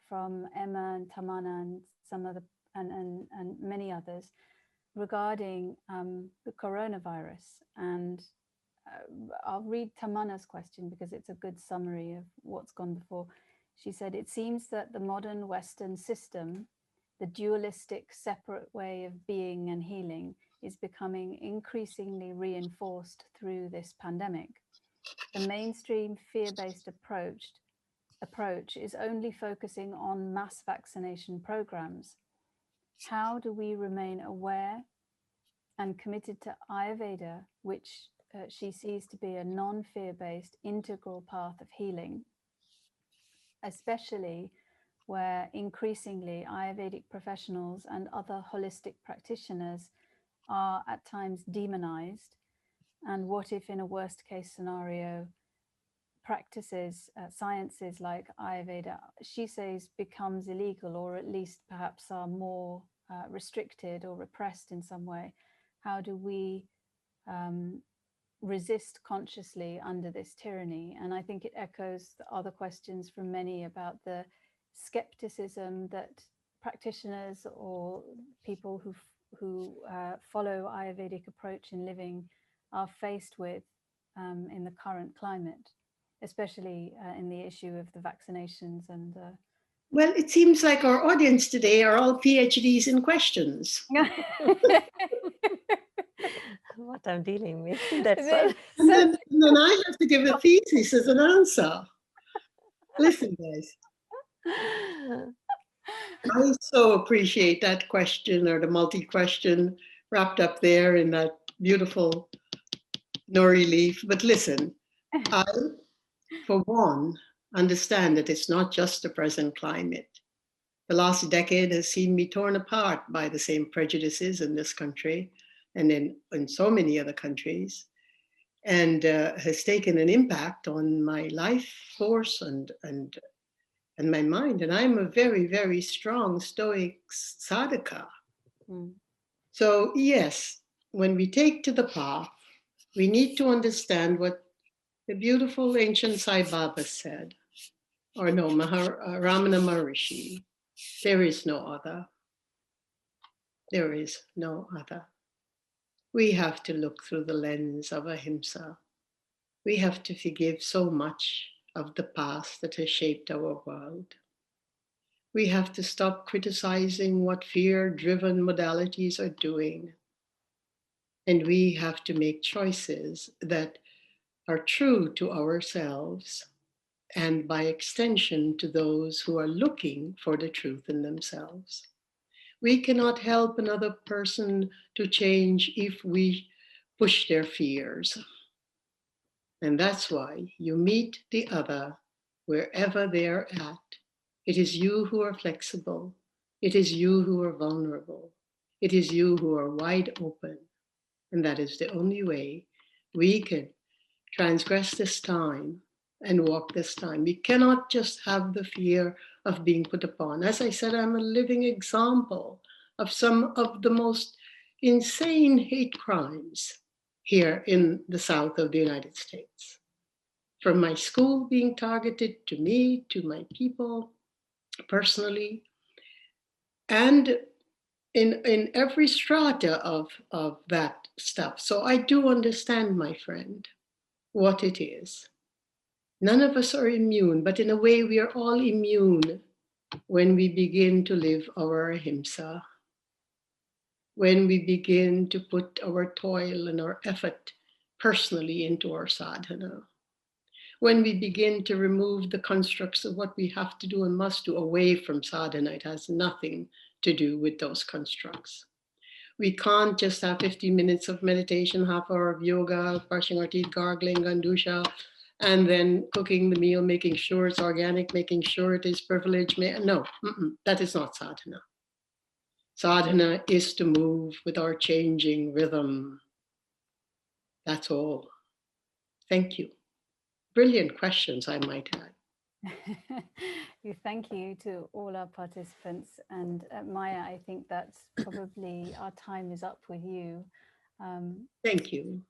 A: from Emma and Tamana and some other and many others, regarding the coronavirus and I'll read Tamanna's question because it's a good summary of what's gone before. She said, it seems that the modern Western system, the dualistic separate way of being and healing, is becoming increasingly reinforced through this pandemic. The mainstream fear-based approach is only focusing on mass vaccination programs. How do we remain aware and committed to Ayurveda, which she sees to be a non-fear-based integral path of healing, especially where increasingly Ayurvedic professionals and other holistic practitioners are at times demonized? And what if in a worst case scenario, practices, sciences like Ayurveda, she says, becomes illegal, or at least perhaps are more restricted or repressed in some way? How do we resist consciously under this tyranny? And I think it echoes the other questions from many about the skepticism that practitioners or people who follow Ayurvedic approach in living are faced with in the current climate, especially in the issue of the vaccinations and
B: well, it seems like our audience today are all PhDs in questions.
C: What I'm dealing with. That's
B: and then I have to give a thesis as an answer. Listen, guys. I so appreciate that question, or the multi-question wrapped up there in that beautiful nori leaf. But listen, I, for one, understand that it's not just the present climate. The last decade has seen me torn apart by the same prejudices in this country and in so many other countries, and has taken an impact on my life force and my mind. And I'm a very, very strong Stoic sadhaka. So yes, when we take to the path, we need to understand what the beautiful ancient Sai Baba said, or no, Ramana Maharishi, there is no other. There is no other. We have to look through the lens of Ahimsa. We have to forgive so much of the past that has shaped our world. We have to stop criticizing what fear-driven modalities are doing. And we have to make choices that are true to ourselves and by extension to those who are looking for the truth in themselves. We cannot help another person to change if we push their fears. And that's why you meet the other wherever they're at. It is you who are flexible. It is you who are vulnerable. It is you who are wide open. And that is the only way we can transgress this time and walk this time. We cannot just have the fear of being put upon. As I said, I'm a living example of some of the most insane hate crimes here in the south of the United States. From my school being targeted to me, to my people personally, and in every strata of that stuff. So I do understand, my friend, what it is. None of us are immune, but in a way we are all immune when we begin to live our ahimsa, when we begin to put our toil and our effort personally into our sadhana, when we begin to remove the constructs of what we have to do and must do away from sadhana. It has nothing to do with those constructs. We can't just have 15 minutes of meditation, half hour of yoga, brushing our teeth, gargling, gandusha, and then cooking the meal, making sure it's organic, making sure it is privileged. No, that is not sadhana. Sadhana is to move with our changing rhythm. That's all. Thank you. Brilliant questions, I might add.
A: Thank you to all our participants. And Maya, I think that's probably our time is up with you.
B: Thank you.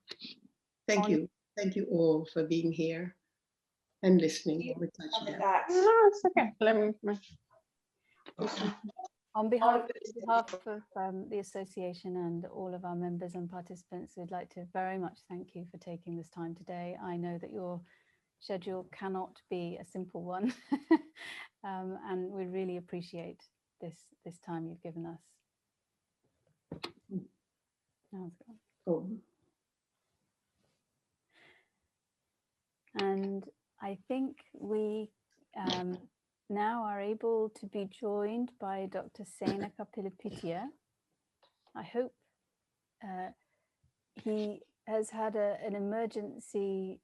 B: Thank you. Thank you all for being here and listening with such depth.
C: No, it's okay. Let me.
A: On behalf of the association and all of our members and participants, we'd like to very much thank you for taking this time today. I know that your schedule cannot be a simple one, and we really appreciate this time you've given us.
B: Cool.
A: And I think we now are able to be joined by Dr. Senaka Pilapitiya. I hope he has had an emergency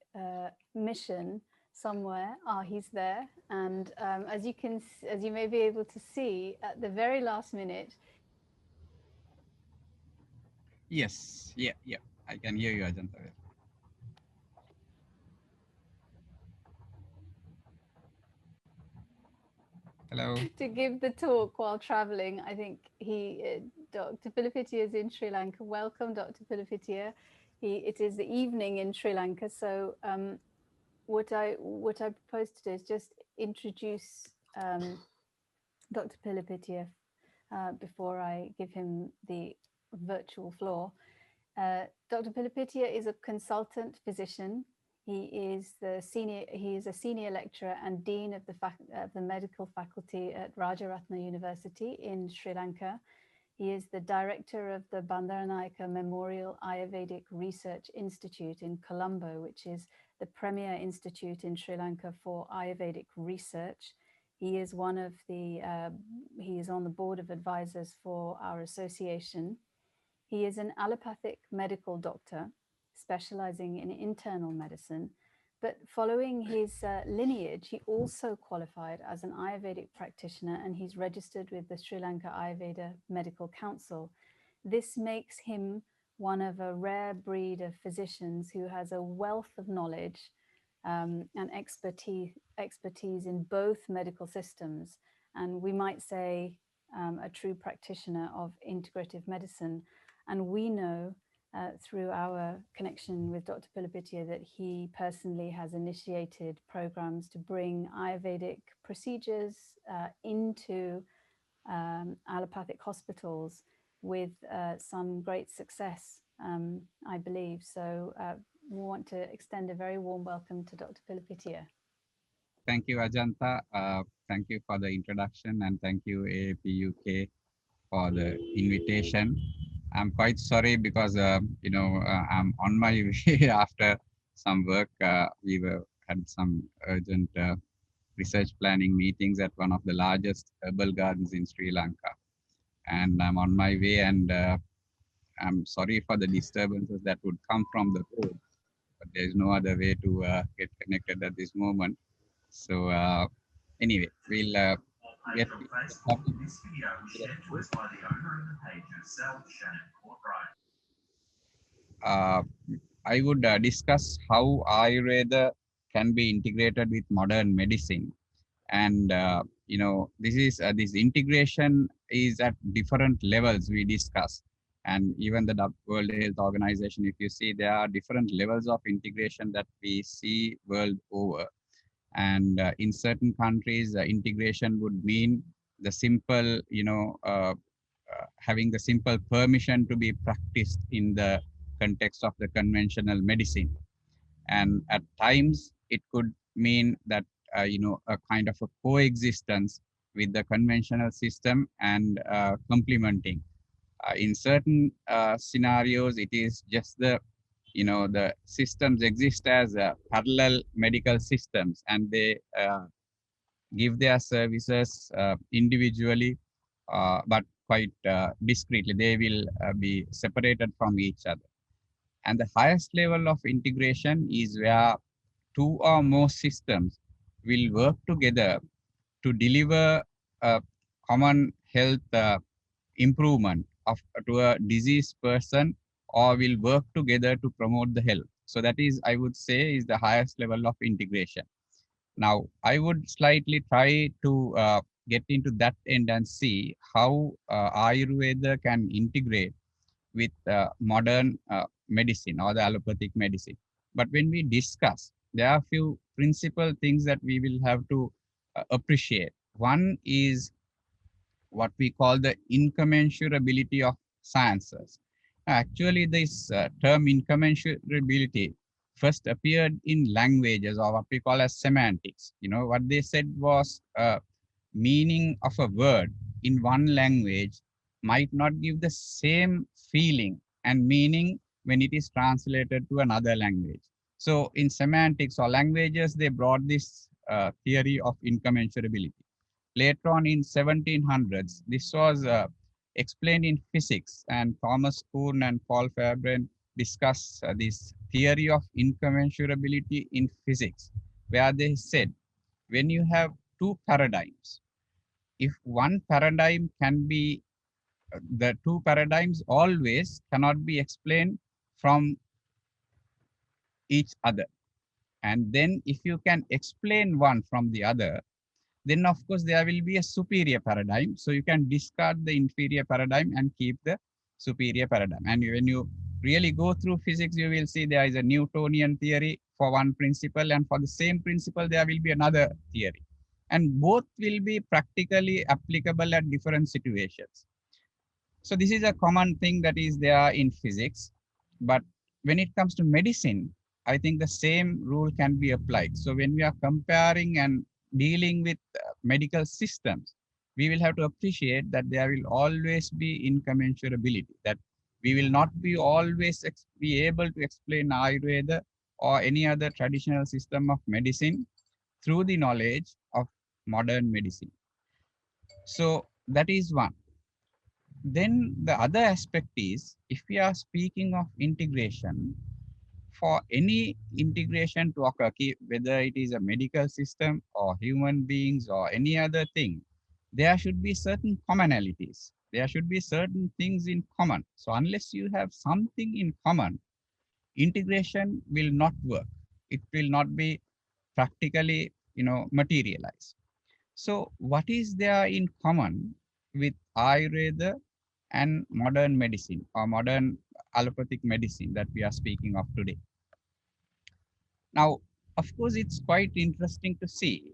A: mission somewhere. He's there, and as you may be able to see, at the very last minute.
D: Yes, yeah, I can hear you, Ajanta. Hello.
A: To give the talk while traveling. I think Dr. Pilapitiya is in Sri Lanka. Welcome, Dr. Pilapitiya. It is the evening in Sri Lanka, so what I propose to do is just introduce Dr. Pilapitiya before I give him the virtual floor. Dr. Pilapitiya is a consultant physician. He is a senior lecturer and dean of the medical faculty at Rajaratna University in Sri Lanka. He is the director of the Bandaranayake Memorial Ayurvedic Research Institute in Colombo, which is the premier institute in Sri Lanka for Ayurvedic research. He is he is on the board of advisors for our association. He is an allopathic medical doctor specializing in internal medicine, but following his lineage, he also qualified as an Ayurvedic practitioner, and he's registered with the Sri Lanka Ayurveda Medical Council. This makes him one of a rare breed of physicians who has a wealth of knowledge and expertise in both medical systems, and we might say a true practitioner of integrative medicine. And we know through our connection with Dr. Pilapitiya that he personally has initiated programs to bring Ayurvedic procedures into allopathic hospitals with some great success, I believe. So we want to extend a very warm welcome to Dr. Pilapitiya.
D: Thank you, Ajanta. Thank you for the introduction, and thank you, AAP UK, for the invitation. I'm quite sorry because I'm on my way after some work. We had some urgent research planning meetings at one of the largest herbal gardens in Sri Lanka, and I'm on my way. And I'm sorry for the disturbances that would come from the road, but there is no other way to get connected at this moment. So anyway, we'll get the topic.
E: This video was shared to us by the owner of the page herself, Shannon Courtright.
D: I would discuss how Ayurveda can be integrated with modern medicine, and this integration is at different levels we discuss, and even the World Health Organization, if you see, there are different levels of integration that we see world over. And in certain countries, integration would mean the simple, having the simple permission to be practiced in the context of the conventional medicine. And at times, it could mean that, a kind of a coexistence with the conventional system and complementing. In certain scenarios, it is just the systems exist as parallel medical systems, and they give their services individually, but quite discreetly. They will be separated from each other. And the highest level of integration is where two or more systems will work together to deliver a common health improvement to a diseased person, or will work together to promote the health. So that is, I would say, is the highest level of integration. Now, I would slightly try to get into that end and see how Ayurveda can integrate with modern medicine or the allopathic medicine. But when we discuss, there are a few principal things that we will have to appreciate. One is what we call the incommensurability of sciences. Actually, this term incommensurability first appeared in languages, or what we call as semantics. What they said was meaning of a word in one language might not give the same feeling and meaning when it is translated to another language. So in semantics or languages, they brought this theory of incommensurability. Later on in 1700s, this was explained in physics, and Thomas Kuhn and Paul Fabre discussed this theory of incommensurability in physics, where they said when you have two paradigms, if one paradigm can be, the two paradigms always cannot be explained from each other. And then if you can explain one from the other, then of course there will be a superior paradigm. So you can discard the inferior paradigm and keep the superior paradigm. And when you really go through physics, you will see there is a Newtonian theory for one principle, and for the same principle, there will be another theory. And both will be practically applicable at different situations. So this is a common thing that is there in physics. But when it comes to medicine, I think the same rule can be applied. So when we are comparing and dealing with medical systems, we will have to appreciate that there will always be incommensurability, that we will not be always be able to explain Ayurveda or any other traditional system of medicine through the knowledge of modern medicine. So that is one. Then the other aspect is, if we are speaking of integration, for any integration to occur, whether it is a medical system or human beings or any other thing, there should be certain commonalities. There should be certain things in common. So unless you have something in common, integration will not work. It will not be practically, materialized. So what is there in common with Ayurveda and modern medicine or modern allopathic medicine that we are speaking of today? Now, of course, it's quite interesting to see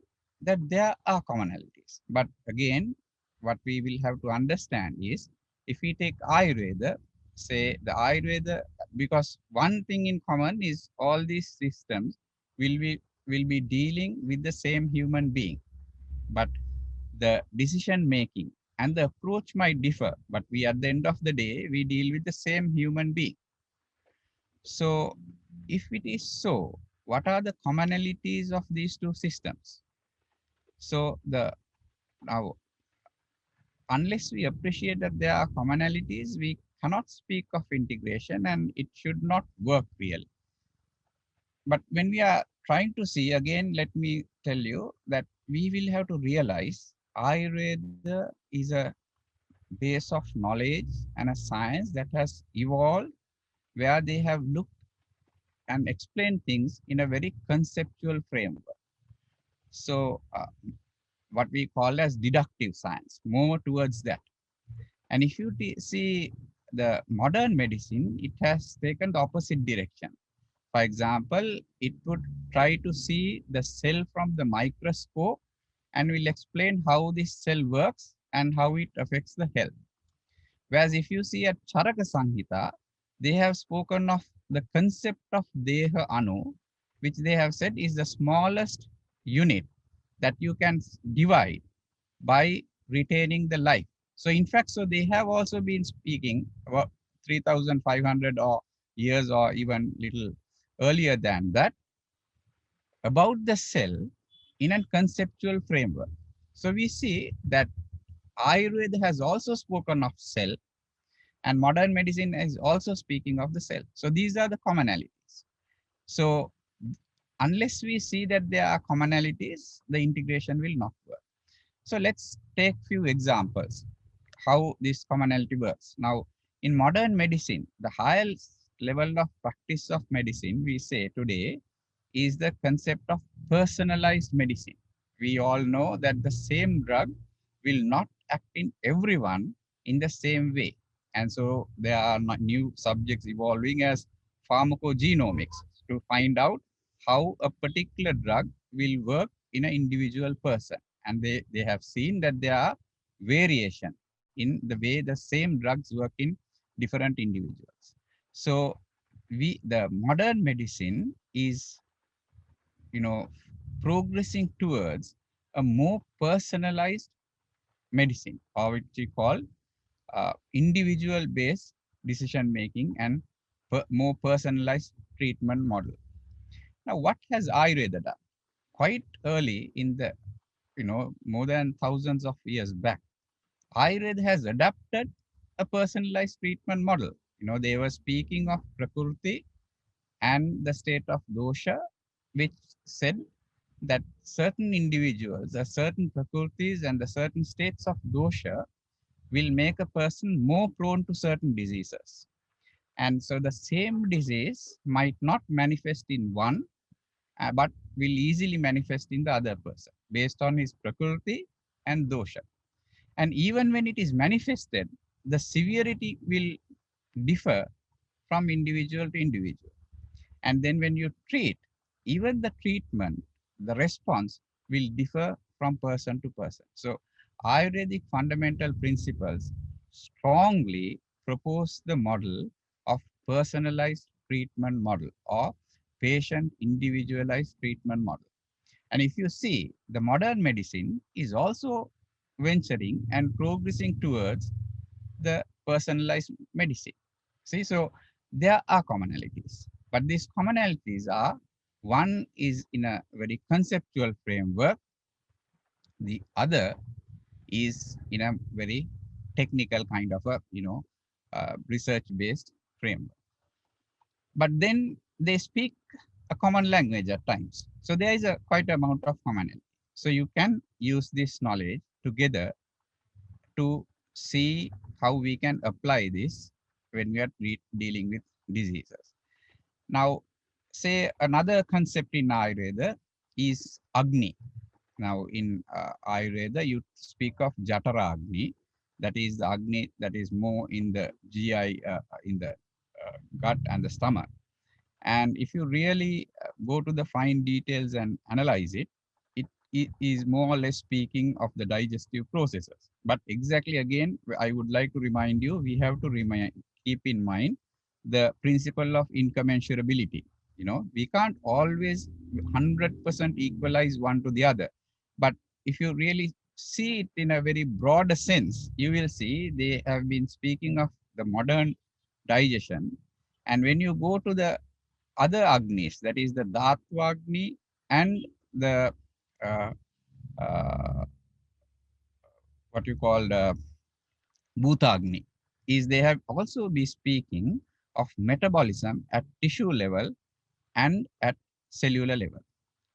D: that there are commonalities. But again, what we will have to understand is, if we take Ayurveda, say the Ayurveda, because one thing in common is all these systems will be dealing with the same human being. But the decision making and the approach might differ, but we, at the end of the day, we deal with the same human being. So if it is so, what are the commonalities of these two systems? So now, unless we appreciate that there are commonalities, we cannot speak of integration, and it should not work really. But when we are trying to see, again, let me tell you that we will have to realize Ayurveda is a base of knowledge and a science that has evolved, where they have looked and explained things in a very conceptual framework. So what we call as deductive science, more towards that. And if you see the modern medicine, it has taken the opposite direction. For example, it would try to see the cell from the microscope and will explain how this cell works and how it affects the health. Whereas if you see at Charaka Sanhita, they have spoken of the concept of Deha Anu, which they have said is the smallest unit that you can divide by retaining the life. So in fact, so they have also been speaking about 3,500 or years or even little earlier than that about the cell in a conceptual framework. So we see that Ayurveda has also spoken of cell, and modern medicine is also speaking of the cell. So these are the commonalities. So unless we see that there are commonalities, the integration will not work. So let's take few examples how this commonality works. Now, in modern medicine, the highest level of practice of medicine we say today is the concept of personalized medicine. We all know that the same drug will not act in everyone in the same way. And so there are new subjects evolving as pharmacogenomics to find out how a particular drug will work in an individual person. And they have seen that there are variation in the way the same drugs work in different individuals. So the modern medicine is, progressing towards a more personalized medicine, or which we call individual based decision making and more personalized treatment model. Now, what has Ayurveda done? Quite early in the, more than thousands of years back, Ayurveda has adapted a personalized treatment model. They were speaking of Prakriti and the state of dosha, which said that certain individuals, a certain Prakritis and the certain states of dosha will make a person more prone to certain diseases. And so the same disease might not manifest in one, but will easily manifest in the other person based on his Prakriti and dosha. And even when it is manifested, the severity will differ from individual to individual. And then when you treat, even the treatment, the response will differ from person to person. So Ayurvedic fundamental principles strongly propose the model of personalized treatment model or patient individualized treatment model. And if you see, the modern medicine is also venturing and progressing towards the personalized medicine. See, so there are commonalities, but these commonalities are, one is in a very conceptual framework, the other is in a very technical kind of a, research-based framework. But then they speak a common language at times. So there is a quite amount of commonality. So you can use this knowledge together to see how we can apply this when we are dealing with diseases. Now, say another concept in Ayurveda is Agni. Now, in Ayurveda, you speak of Jatara Agni, that is the Agni that is more in the GI, in the gut and the stomach. And if you really go to the fine details and analyze it, it is more or less speaking of the digestive processes. But exactly again, I would like to remind you, we have to keep in mind the principle of incommensurability. We can't always 100% equalize one to the other. But if you really see it in a very broad sense, you will see they have been speaking of the modern digestion. And when you go to the other Agnis, that is the Dhatu Agni and the uh, uh, what you call the Bhuta Agni, is they have also been speaking of metabolism at tissue level and at cellular level.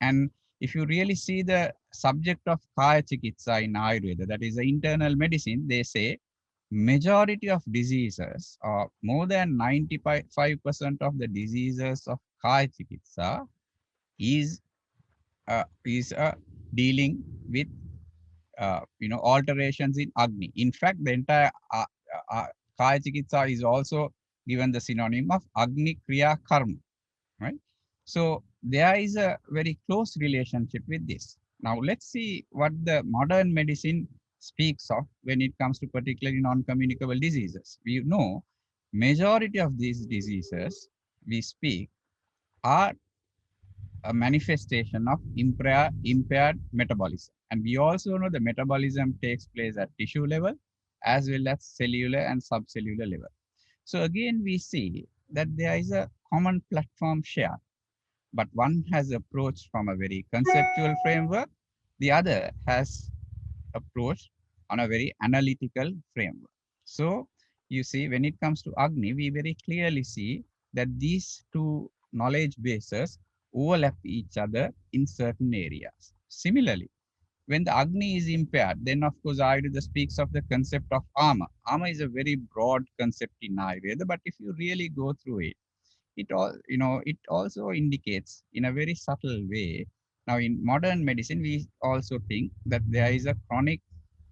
D: And if you really see the subject of Kaya Chikitsa in Ayurveda, that is the internal medicine, they say majority of diseases, or more than 95% of the diseases of Kaya Chikitsa is dealing with alterations in Agni. In fact, the entire Kaya Chikitsa is also given the synonym of Agni Kriya Karma, right? So there is a very close relationship with this. Now let's see what the modern medicine speaks of when it comes to particularly non-communicable diseases. We know majority of these diseases we speak are a manifestation of impaired metabolism. And we also know the metabolism takes place at tissue level as well as cellular and subcellular level. So again, we see that there is a common platform share, but one has approached from a very conceptual framework, the other has approached on a very analytical framework. So you see, when it comes to Agni, we very clearly see that these two knowledge bases overlap each other in certain areas. Similarly, when the Agni is impaired, then of course Ayurveda speaks of the concept of Ama. Ama is a very broad concept in Ayurveda, but if you really go through it, it also indicates in a very subtle way. Now in modern medicine, we also think that there is a chronic,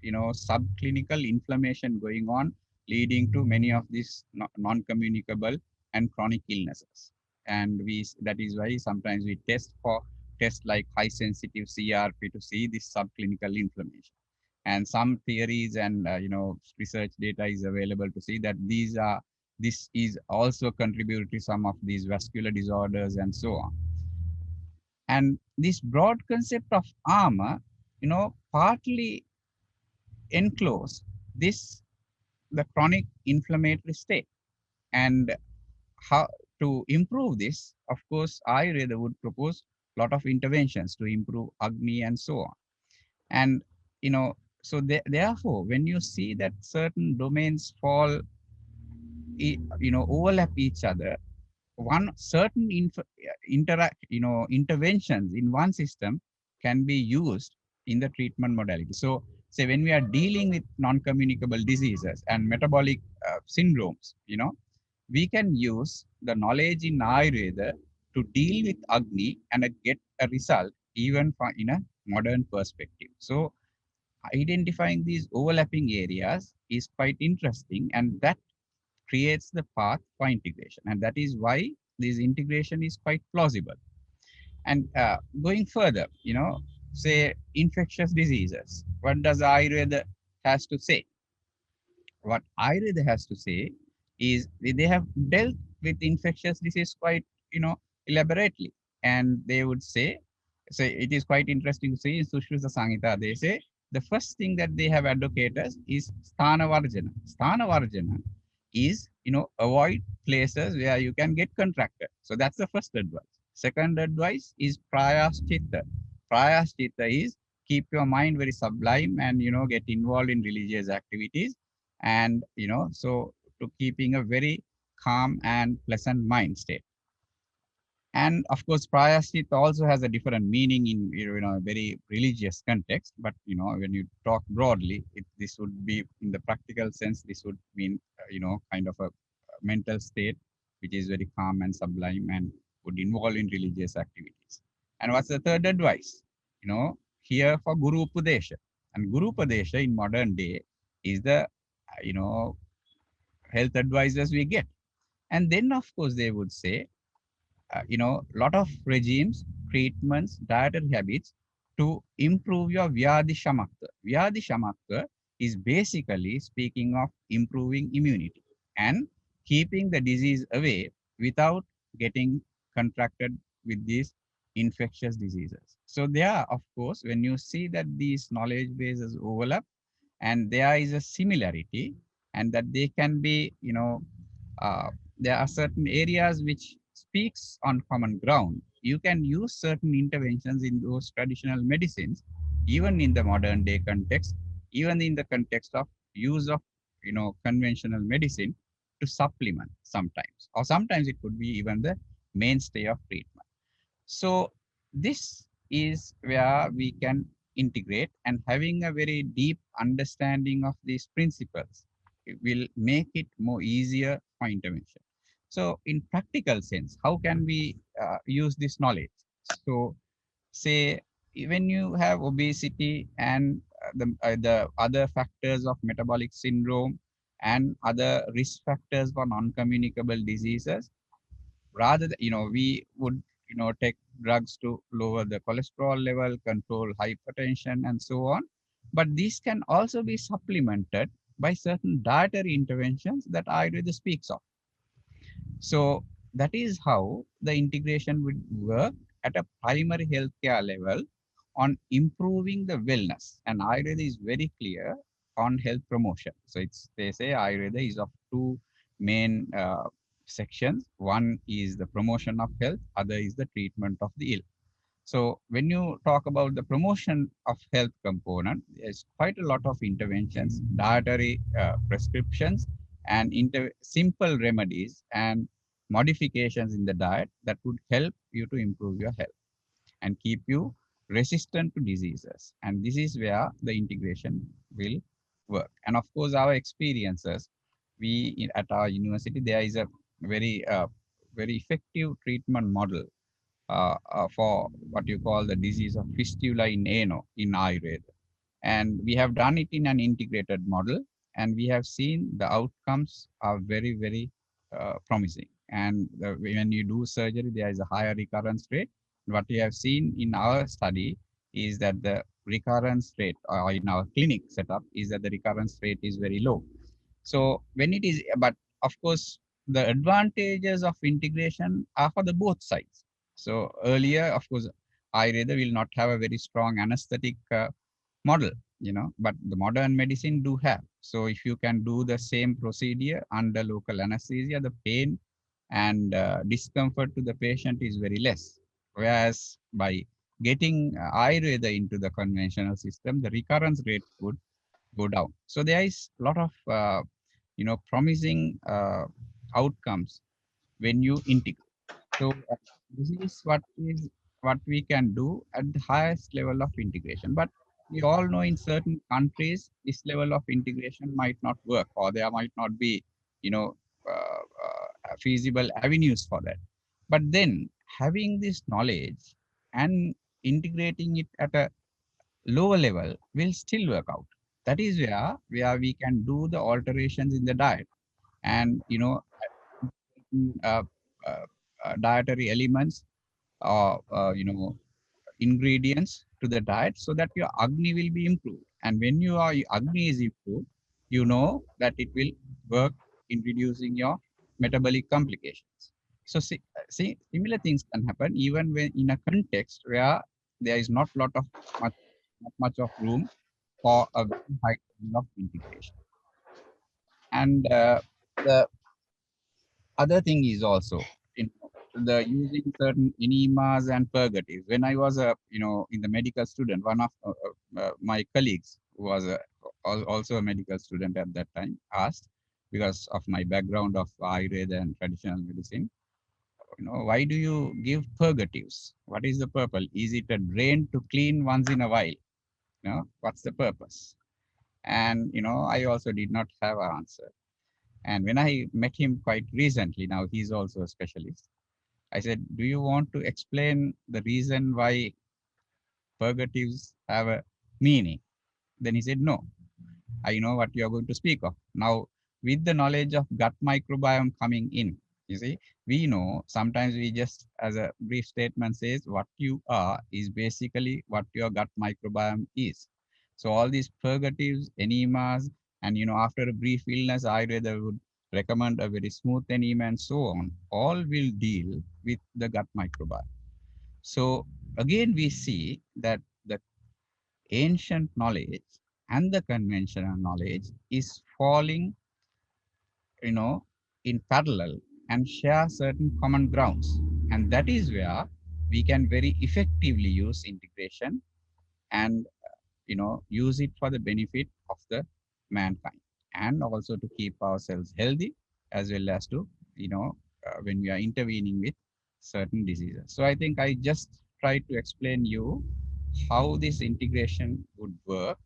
D: subclinical inflammation going on, leading to many of these non-communicable and chronic illnesses. And that is why sometimes we test like high sensitive CRP to see this subclinical inflammation. And some theories and research data is available to see that this is also contribute to some of these vascular disorders and so on. And this broad concept of armor, partly enclose this the chronic inflammatory state. And how to improve this, of course, Ayurveda would propose a lot of interventions to improve Agni and so on. And so therefore, when you see that certain domains fall, overlap each other, one certain interventions in one system can be used in the treatment modality. So say when we are dealing with non-communicable diseases and metabolic syndromes, we can use the knowledge in Ayurveda to deal with Agni and get a result even in a modern perspective. So identifying these overlapping areas is quite interesting, and that creates the path for integration. And that is why this integration is quite plausible. And going further, say infectious diseases, what does Ayurveda has to say? What Ayurveda has to say is they have dealt with infectious disease quite, elaborately. And they would say, so it is quite interesting to see in Sushruta Samhita, they say the first thing that they have advocated is Sthana Varjana. Sthana Varjana is, avoid places where you can get contracted. So that's the first advice. Second advice is Prayaschitta. Prayaschitta is keep your mind very sublime and, get involved in religious activities. And, so to keeping a very calm and pleasant mind state. And of course, prayashit also has a different meaning in a very religious context. But when you talk broadly, this would be in the practical sense. This would mean kind of a mental state which is very calm and sublime and would involve in religious activities. And what's the third advice? Here for Guru Upadesha. And Guru Upadesha in modern day is the health advisors we get. And then of course they would say lot of regimes, treatments, dietary habits to improve your Vyadhi Shamakta. Vyadhi Shamakta is basically speaking of improving immunity and keeping the disease away without getting contracted with these infectious diseases. So there, of course, when you see that these knowledge bases overlap and there is a similarity and that they can be, uh, there are certain areas which speaks on common ground. You can use certain interventions in those traditional medicines, even in the modern day context, even in the context of use of conventional medicine to supplement sometimes, or sometimes it could be even the mainstay of treatment. So this is where we can integrate, and having a very deep understanding of these principles will make it more easier for intervention. So in practical sense, how can we use this knowledge? So say when you have obesity and the other factors of metabolic syndrome and other risk factors for non-communicable diseases, rather than, we would take drugs to lower the cholesterol level, control hypertension and so on, but these can also be supplemented by certain dietary interventions that Ayurveda speaks of. So that is how the integration would work at a primary healthcare level on improving the wellness. And Ayurveda is very clear on health promotion. So they say Ayurveda is of two main sections. One is the promotion of health, other is the treatment of the ill. So when you talk about the promotion of health component, there's quite a lot of interventions, dietary prescriptions, and simple remedies and modifications in the diet that would help you to improve your health and keep you resistant to diseases. And this is where the integration will work. And of course, our experiences, at our university, there is a very effective treatment model for what you call the disease of fistula in ano in Ayurveda. And we have done it in an integrated model, and we have seen the outcomes are very promising. And when you do surgery, there is a higher recurrence rate. What we have seen in our study is that the recurrence rate in our clinic setup is that the recurrence rate is very low. So when it is, but of course, the advantages of integration are for the both sides. So earlier, of course, Ayurveda will not have a very strong anesthetic model, but the modern medicine do have. So if you can do the same procedure under local anesthesia, the pain and discomfort to the patient is very less. Whereas by getting Ayurveda into the conventional system, the recurrence rate would go down. So there is a lot of promising outcomes when you integrate. So this is what we can do at the highest level of integration. But we all know in certain countries this level of integration might not work, or there might not be feasible avenues for that. But then having this knowledge and integrating it at a lower level will still work out. That is where we can do the alterations in the diet, and uh, uh, dietary elements or ingredients to the diet, so that your Agni will be improved. And when your Agni is improved, you know that it will work in reducing your metabolic complications. So see, similar things can happen even when in a context where there is not much of room for a very high level of integration. And the other thing is also, the using certain enemas and purgatives. When I was in the medical student, one of my colleagues who was also a medical student at that time asked, because of my background of Ayurveda and traditional medicine, why do you give purgatives? What is the purpose? Is it a drain to clean once in a while? What's the purpose? And I also did not have an answer. And when I met him quite recently, now he's also a specialist, I said, do you want to explain the reason why purgatives have a meaning? Then he said, no, I know what you're going to speak of. Now, with the knowledge of gut microbiome coming in, you see, we know sometimes we just, as a brief statement says, what you are is basically what your gut microbiome is. So all these purgatives, enemas, and after a brief illness, Ayurveda would recommend a very smooth enema and so on, all will deal with the gut microbiome. So again, we see that the ancient knowledge and the conventional knowledge is falling, you know, in parallel and share certain common grounds. And that is where we can very effectively use integration and, use it for the benefit of the mankind, and also to keep ourselves healthy, as well as to, when we are intervening with certain diseases. So I think I just tried to explain you how this integration would work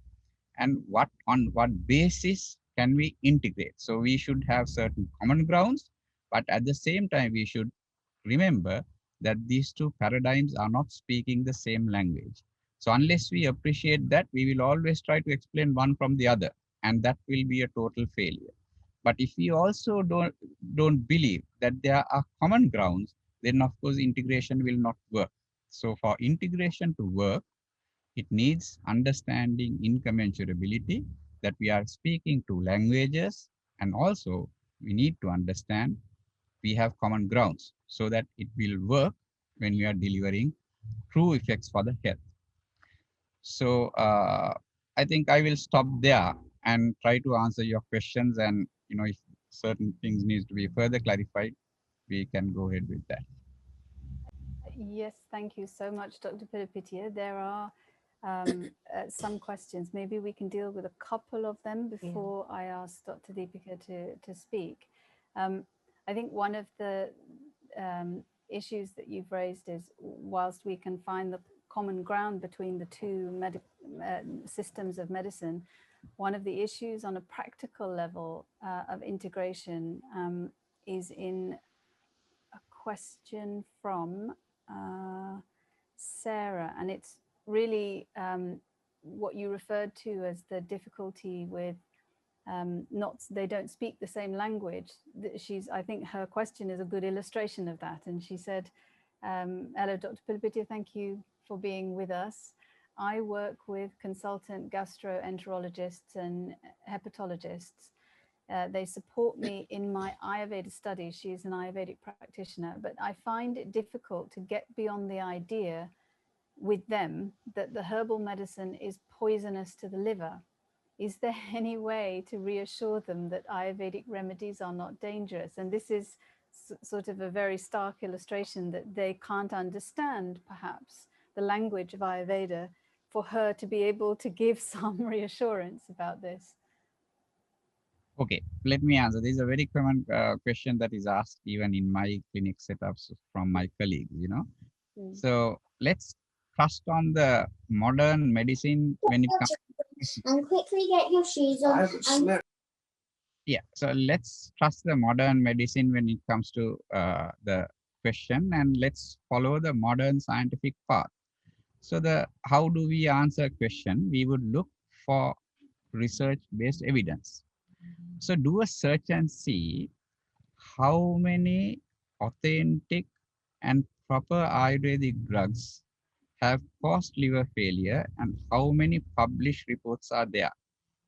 D: and on what basis can we integrate. So we should have certain common grounds, but at the same time we should remember that these two paradigms are not speaking the same language. So unless we appreciate that, we will always try to explain one from the other, and that will be a total failure. But if we also don't believe that there are common grounds, then of course integration will not work. So for integration to work, it needs understanding incommensurability, that we are speaking two languages, and also we need to understand we have common grounds so that it will work when we are delivering true effects for the health. So I think I will stop there and try to answer your questions, and if certain things needs to be further clarified, we can go ahead with that.
A: Yes, thank you so much, Dr. Pilapitiya. There are some questions. Maybe we can deal with a couple of them before I ask Dr. Deepika to speak. I think one of the issues that you've raised is, whilst we can find the common ground between the two systems of medicine, one of the issues on a practical level of integration is in a question from Sarah, and it's really what you referred to as the difficulty with they don't speak the same language. I think her question is a good illustration of that. And she said, hello, Dr. Pilapitiya, thank you for being with us. I work with consultant gastroenterologists and hepatologists. They support me in my Ayurveda studies. She's an Ayurvedic practitioner, but I find it difficult to get beyond the idea with them that the herbal medicine is poisonous to the liver. Is there any way to reassure them that Ayurvedic remedies are not dangerous? And this is sort of a very stark illustration that they can't understand, perhaps, the language of Ayurveda for her to be able to give some reassurance about this.
D: Okay, let me answer. This is a very common question that is asked even in my clinic setups from my colleagues, you know. So let's trust on the modern medicine when it comes.
F: And quickly get your shoes on.
D: Yeah, so let's trust the modern medicine when it comes to the question, and let's follow the modern scientific path. So how do we answer a question? We would look for research-based evidence. So do a search and see how many authentic and proper Ayurvedic drugs have caused liver failure and how many published reports are there.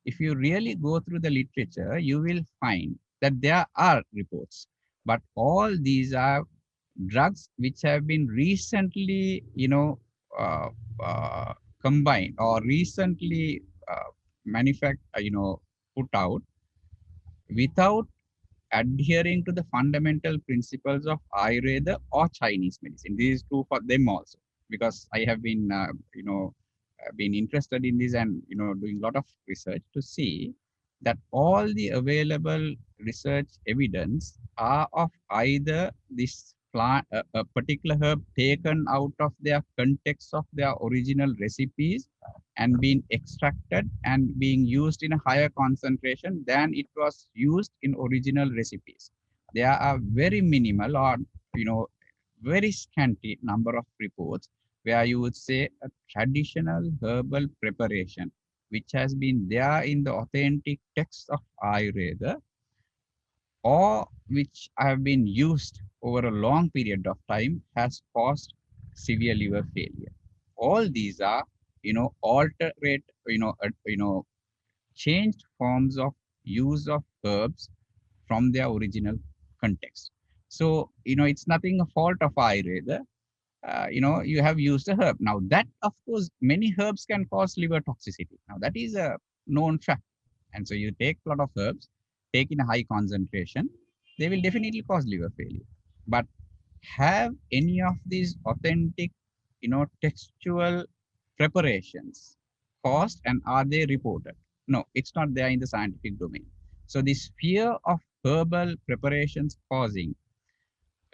D: If you really go through the literature, you will find that there are reports, but all these are drugs which have been recently, uh, combined or recently put out without adhering to the fundamental principles of Ayurveda or Chinese medicine. This is true for them also, because I have been, been interested in this and, doing a lot of research to see that all the available research evidence are of either this plant, a particular herb taken out of their context of their original recipes and being extracted and being used in a higher concentration than it was used in original recipes. There are very minimal or, very scanty number of reports where you would say a traditional herbal preparation, which has been there in the authentic text of Ayurveda, or which have been used over a long period of time, has caused severe liver failure. All these are, alterate, changed forms of use of herbs from their original context. So, it's nothing a fault of Ayurveda. You have used a herb. Now that, of course, many herbs can cause liver toxicity. Now that is a known fact. And so you take a lot of herbs, take in a high concentration, they will definitely cause liver failure. But have any of these authentic, textual preparations caused, and are they reported? No, it's not there in the scientific domain. So this fear of herbal preparations causing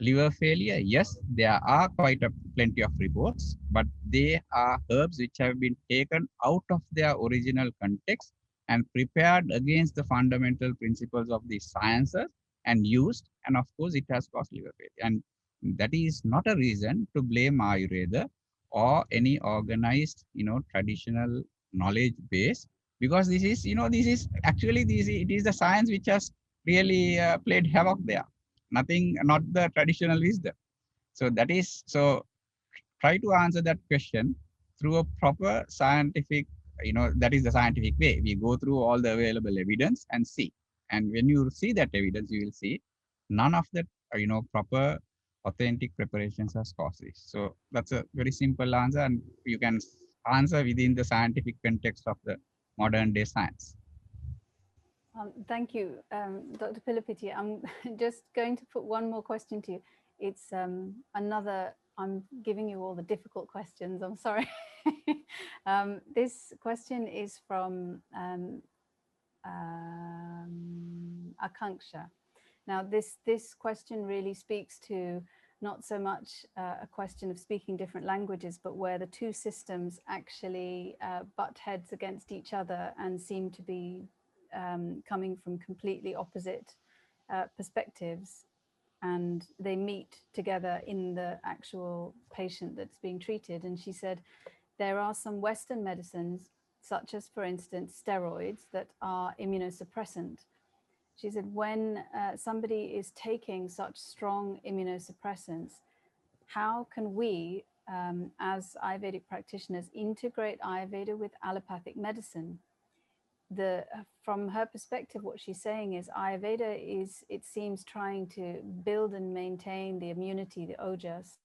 D: liver failure, yes, there are quite plenty of reports, but they are herbs which have been taken out of their original context and prepared against the fundamental principles of the sciences and used, and of course it has caused liver failure. And that is not a reason to blame Ayurveda or any organized, traditional knowledge base, because this is, it is the science which has really played havoc there. Nothing, not the traditional wisdom. So that is, so try to answer that question through a proper scientific, that is the scientific way. We go through all the available evidence and see. And when you see that evidence, you will see none of that, proper authentic preparations has caused this. So that's a very simple answer, and you can answer within the scientific context of the modern day science.
A: Thank you, Dr. Pilapitiya. I'm just going to put one more question to you. It's another, I'm giving you all the difficult questions, I'm sorry. This question is from Akanksha. Now, this question really speaks to not so much a question of speaking different languages, but where the two systems actually butt heads against each other and seem to be coming from completely opposite perspectives, and they meet together in the actual patient that's being treated. And she said, there are some Western medicines, such as, for instance, steroids, that are immunosuppressant. She said, when somebody is taking such strong immunosuppressants, how can we, as Ayurvedic practitioners, integrate Ayurveda with allopathic medicine. From her perspective, what she's saying is Ayurveda is, it seems, trying to build and maintain the immunity, the ojas,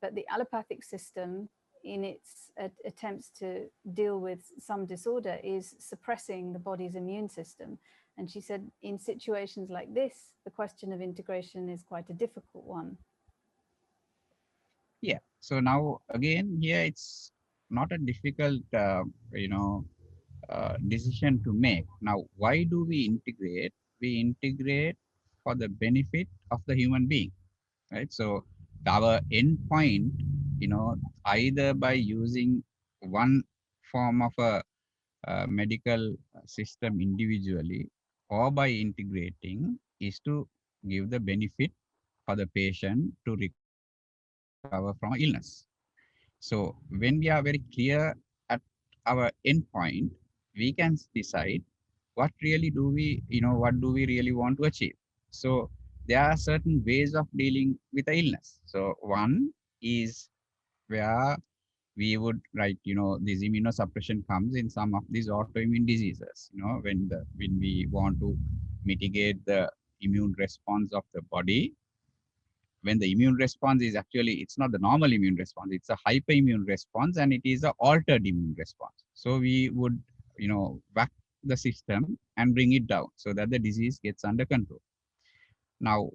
A: but the allopathic system, in its attempts to deal with some disorder, is suppressing the body's immune system. And she said, in situations like this, the question of integration is quite a difficult one.
D: Yeah. So now again, here it's not a difficult, decision to make. Now, why do we integrate? We integrate for the benefit of the human being, right? So our end point, either by using one form of a medical system individually or by integrating, is to give the benefit for the patient to recover from illness. So when we are very clear at our endpoint, we can decide what really do we, what do we really want to achieve. So there are certain ways of dealing with the illness. So one is where we would write, this immunosuppression comes in some of these autoimmune diseases, when we want to mitigate the immune response of the body, when the immune response is actually, it's not the normal immune response, it's a hyperimmune response, and it is an altered immune response. So we would, whack the system and bring it down so that the disease gets under control. Now,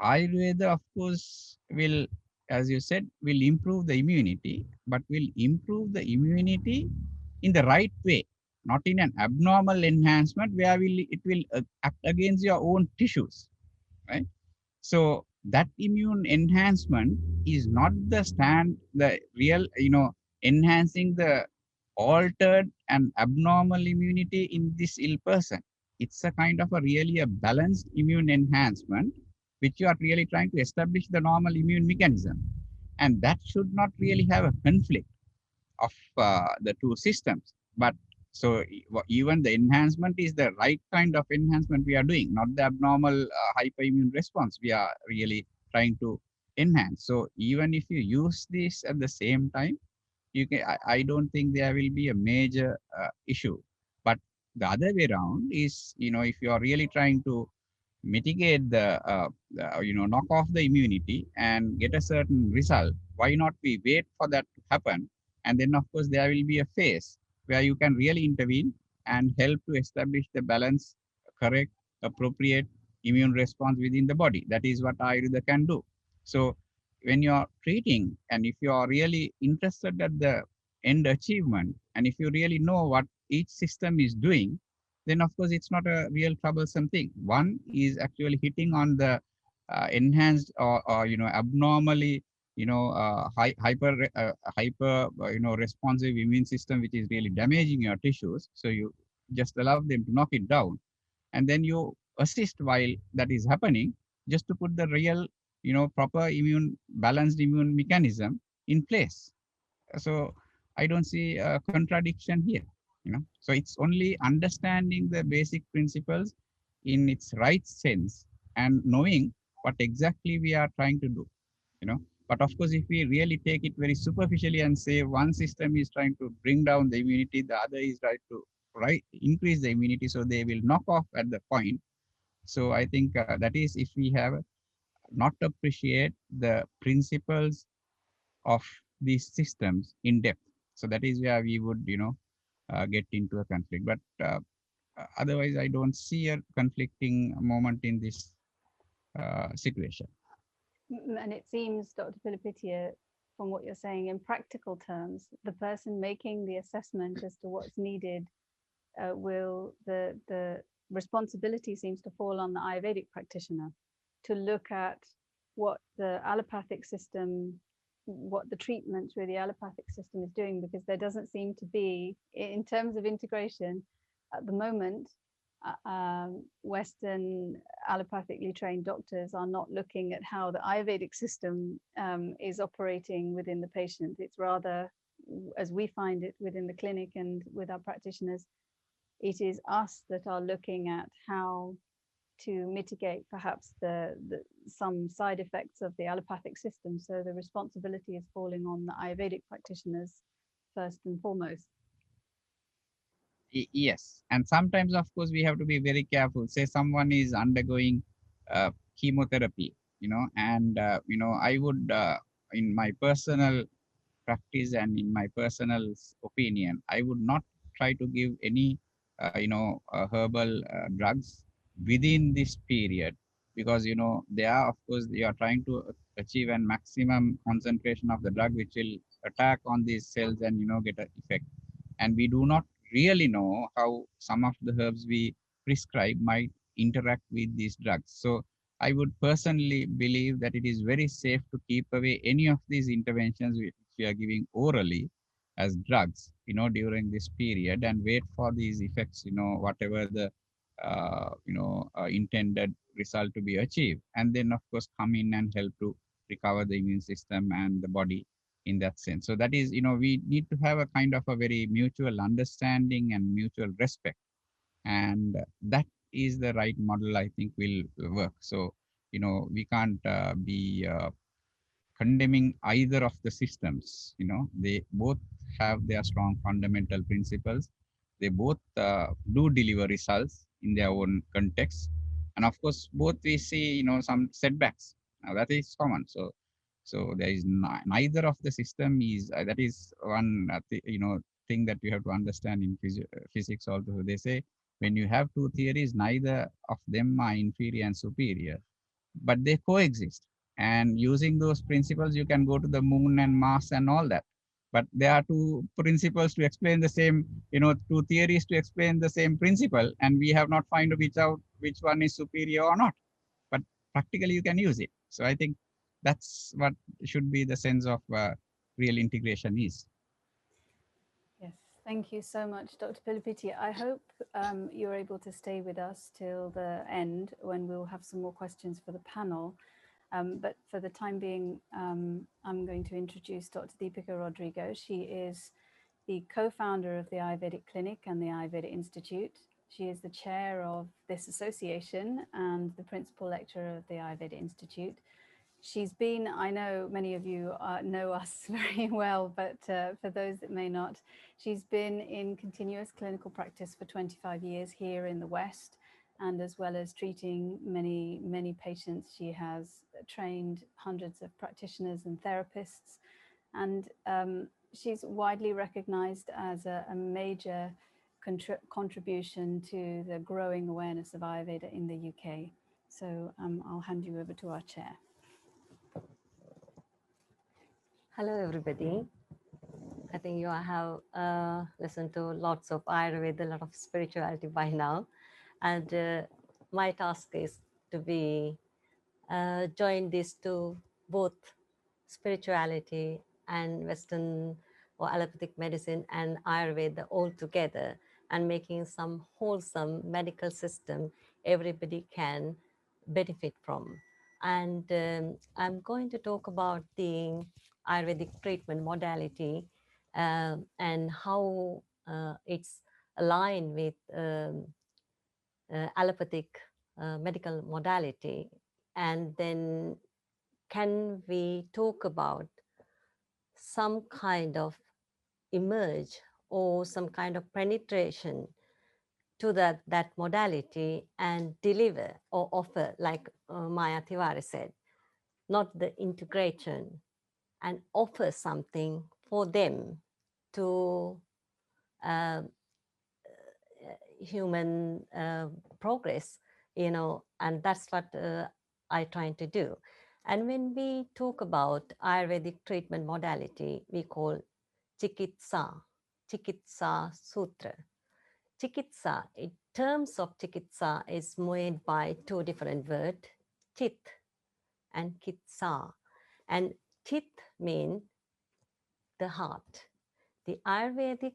D: Ayurveda, of course, will, as you said, will improve the immunity, but will improve the immunity in the right way, not in an abnormal enhancement where it will act against your own tissues, right? So that immune enhancement is not the real, enhancing the altered and abnormal immunity in this ill person. It's a kind of a really a balanced immune enhancement, which you are really trying to establish the normal immune mechanism. And that should not really have a conflict of the two systems. But so even the enhancement is the right kind of enhancement we are doing, not the abnormal hyperimmune response we are really trying to enhance. So even if you use this at the same time, you can, I don't think there will be a major issue. But the other way around is, if you are really trying to mitigate knock off the immunity and get a certain result, why not we wait for that to happen? And then of course there will be a phase where you can really intervene and help to establish the balance, correct, appropriate immune response within the body. That is what Ayurveda can do. So when you are treating, and if you are really interested at the end achievement, and if you really know what each system is doing, then of course it's not a real troublesome thing. One is actually hitting on the enhanced or abnormally hyper responsive immune system, which is really damaging your tissues. So you just allow them to knock it down, and then you assist while that is happening, just to put the real proper balanced immune mechanism in place. So I don't see a contradiction here. So it's only understanding the basic principles in its right sense and knowing what exactly we are trying to do. But of course, if we really take it very superficially and say one system is trying to bring down the immunity, the other is trying to increase the immunity, so they will knock off at the point. So I think that is if we have not appreciate the principles of these systems in depth. So that is where we would, get into a conflict. But otherwise, I don't see a conflicting moment in this situation.
A: And it seems, Dr. Pilapitiya, from what you're saying, in practical terms, the person making the assessment as to what's needed the responsibility seems to fall on the Ayurvedic practitioner to look at what the allopathic system, what the treatment through the allopathic system is doing, because there doesn't seem to be, in terms of integration at the moment, Western allopathically trained doctors are not looking at how the Ayurvedic system is operating within the patient. It's rather, as we find it within the clinic and with our practitioners, it is us that are looking at how to mitigate perhaps some side effects of the allopathic system. So the responsibility is falling on the Ayurvedic practitioners first and foremost.
D: Yes, and sometimes, of course, we have to be very careful. Say someone is undergoing chemotherapy, and I would, in my personal practice and in my personal opinion, I would not try to give any, herbal drugs within this period, because they are, of course, you are trying to achieve a maximum concentration of the drug, which will attack on these cells and get an effect. And we do not really know how some of the herbs we prescribe might interact with these drugs. So I would personally believe that it is very safe to keep away any of these interventions which we are giving orally as drugs, during this period, and wait for these effects, whatever the intended result to be achieved, and then of course come in and help to recover the immune system and the body in that sense. So that is, we need to have a kind of a very mutual understanding and mutual respect, and that is the right model I think will work. So we can't be condemning either of the systems. They both have their strong fundamental principles. They both do deliver results in their own context, and of course both we see some setbacks. Now that is common. So there is neither of the system is that is one thing that you have to understand in physics also. They say when you have two theories, neither of them are inferior and superior, but they coexist. And using those principles, you can go to the moon and Mars and all that. But there are two principles to explain the same, two theories to explain the same principle, and we have not found out which one is superior or not. But practically, you can use it. So I think that's what should be the sense of real integration is.
A: Yes, thank you so much, Dr. Pilapitiya. I hope you're able to stay with us till the end when we'll have some more questions for the panel. But for the time being, I'm going to introduce Dr. Deepika Rodrigo. She is the co-founder of the Ayurvedic Clinic and the Ayurveda Institute. She is the chair of this association and the principal lecturer of the Ayurveda Institute. She's been, I know many of you know us very well, but for those that may not, she's been in continuous clinical practice for 25 years here in the West, and as well as treating many, many patients, she has trained hundreds of practitioners and therapists, and she's widely recognized as a major contribution to the growing awareness of Ayurveda in the UK. So I'll hand you over to our chair.
C: Hello, everybody. I think you have listened to lots of Ayurveda, a lot of spirituality by now. And my task is to be join these two, both spirituality and Western or allopathic medicine and Ayurveda all together, and making some wholesome medical system everybody can benefit from. And I'm going to talk about the Ayurvedic treatment modality and how it's aligned with allopathic medical modality. And then can we talk about some kind of emerge or some kind of penetration to that modality and deliver or offer, like Maya Tiwari said, not the integration, and offer something for them to human progress, and that's what I trying to do. And when we talk about Ayurvedic treatment modality, we call Chikitsa Sutra. Chikitsa, in terms of Chikitsa, is made by two different words, Chit and Kitsa. And Chit means the heart. The Ayurvedic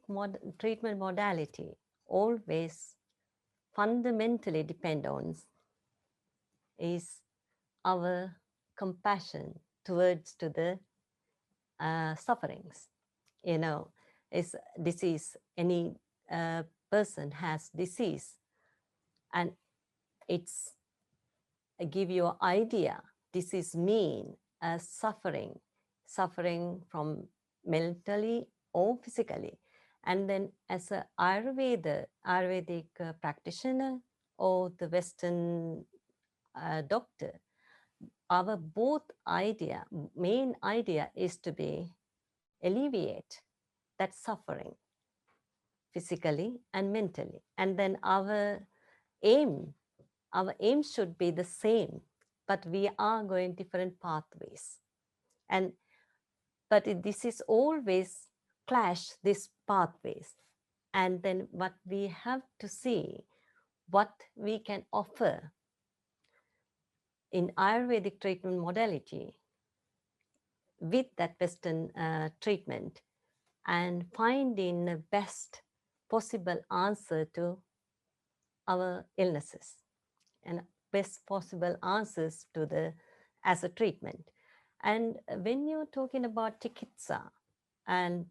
C: treatment modality always fundamentally depend on is our compassion towards to the sufferings. Is disease, any person has disease, and it's give you an idea. This is mean as suffering, suffering from mentally or physically. And then as a Ayurvedic practitioner or the Western doctor, our main idea is to be alleviate that suffering physically and mentally. And then our aim should be the same, but we are going different pathways. But this is always clash, these pathways. And then what we have to see, what we can offer in Ayurvedic treatment modality with that Western treatment, and finding the best possible answer to our illnesses and best possible answers to the as a treatment. And when you're talking about tikitsa and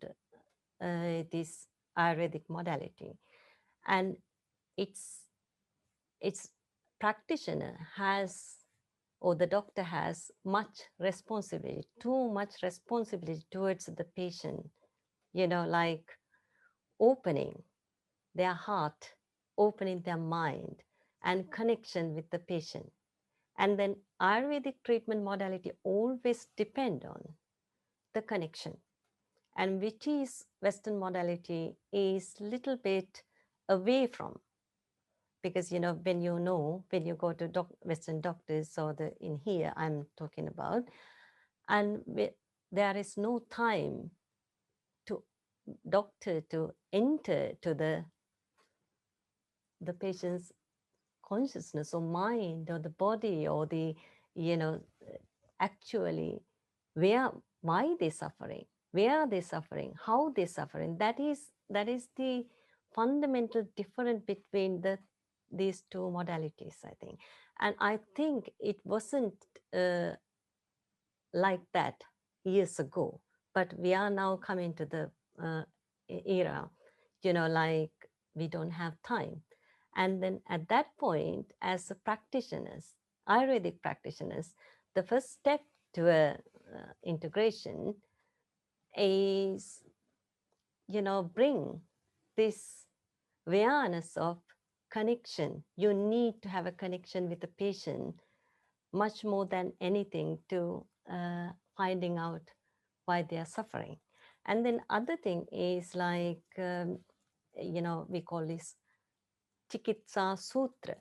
C: this Ayurvedic modality, and its practitioner has, or the doctor has much responsibility, too much responsibility towards the patient, like opening their heart, opening their mind and connection with the patient. And then Ayurvedic treatment modality always depend on the connection, and which is Western modality is little bit away from, because when you go to Western doctors, or in here I'm talking about, and there is no time to doctor to enter to the patient's consciousness or mind or the body, or the actually why they suffering, where are they suffering, how they suffering. That is the fundamental difference between these two modalities, I think. And I think it wasn't like that years ago, but we are now coming to the era, like we don't have time. And then at that point, as a practitioners, Ayurvedic practitioners, the first step to a integration is, bring this awareness of connection. You need to have a connection with the patient much more than anything to finding out why they are suffering. And then other thing is like, we call this Chikitsa Sutra.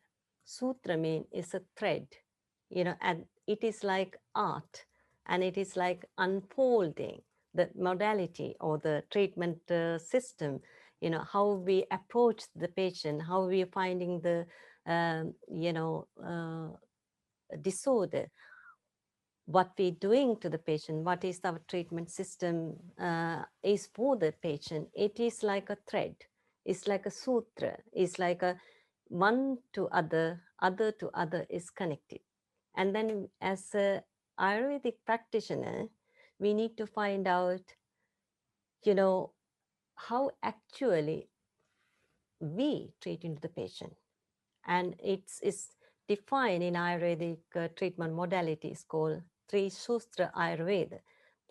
C: Sutra means is a thread, and it is like art, and it is like unfolding the modality or the treatment system, how we approach the patient, how we are finding the, disorder, what we're doing to the patient, what is our treatment system is for the patient. It is like a thread. It's like a sutra. It's like a one to other to other is connected. And then as a Ayurvedic practitioner, we need to find out, how actually we treating the patient. And it's defined in Ayurvedic treatment modalities called Three Shustra Ayurveda.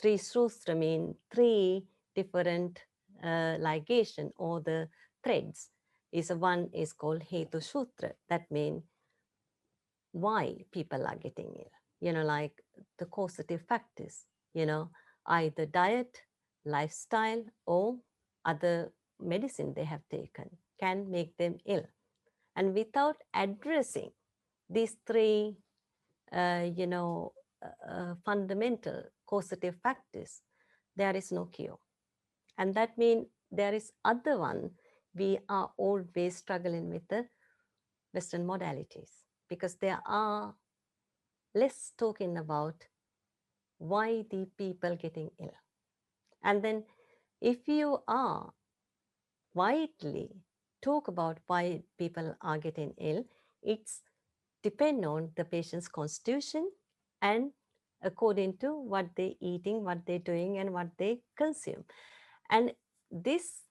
C: Three Shustra mean three different ligation or the threads. One is called Hetu Sutra. That means why people are getting ill, like the causative factors, either diet, lifestyle, or other medicine they have taken can make them ill. And without addressing these three, fundamental causative factors, there is no cure. And that means there is other one, we are always struggling with the Western modalities, because there are less talking about why the people getting ill. And then if you are widely talk about why people are getting ill, it's depend on the patient's constitution and according to what they're eating, what they're doing, and what they consume. And this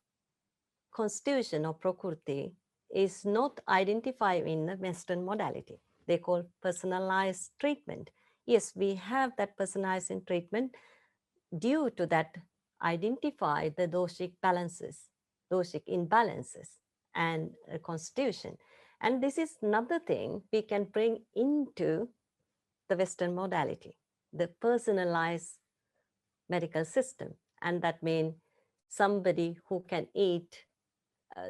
C: constitution or prakriti is not identified in the Western modality. they call personalized treatment. Yes, we have that personalized in treatment due to that identify the doshic balances, doshic imbalances and constitution. And this is another thing we can bring into the Western modality, the personalized medical system. And that means somebody who can eat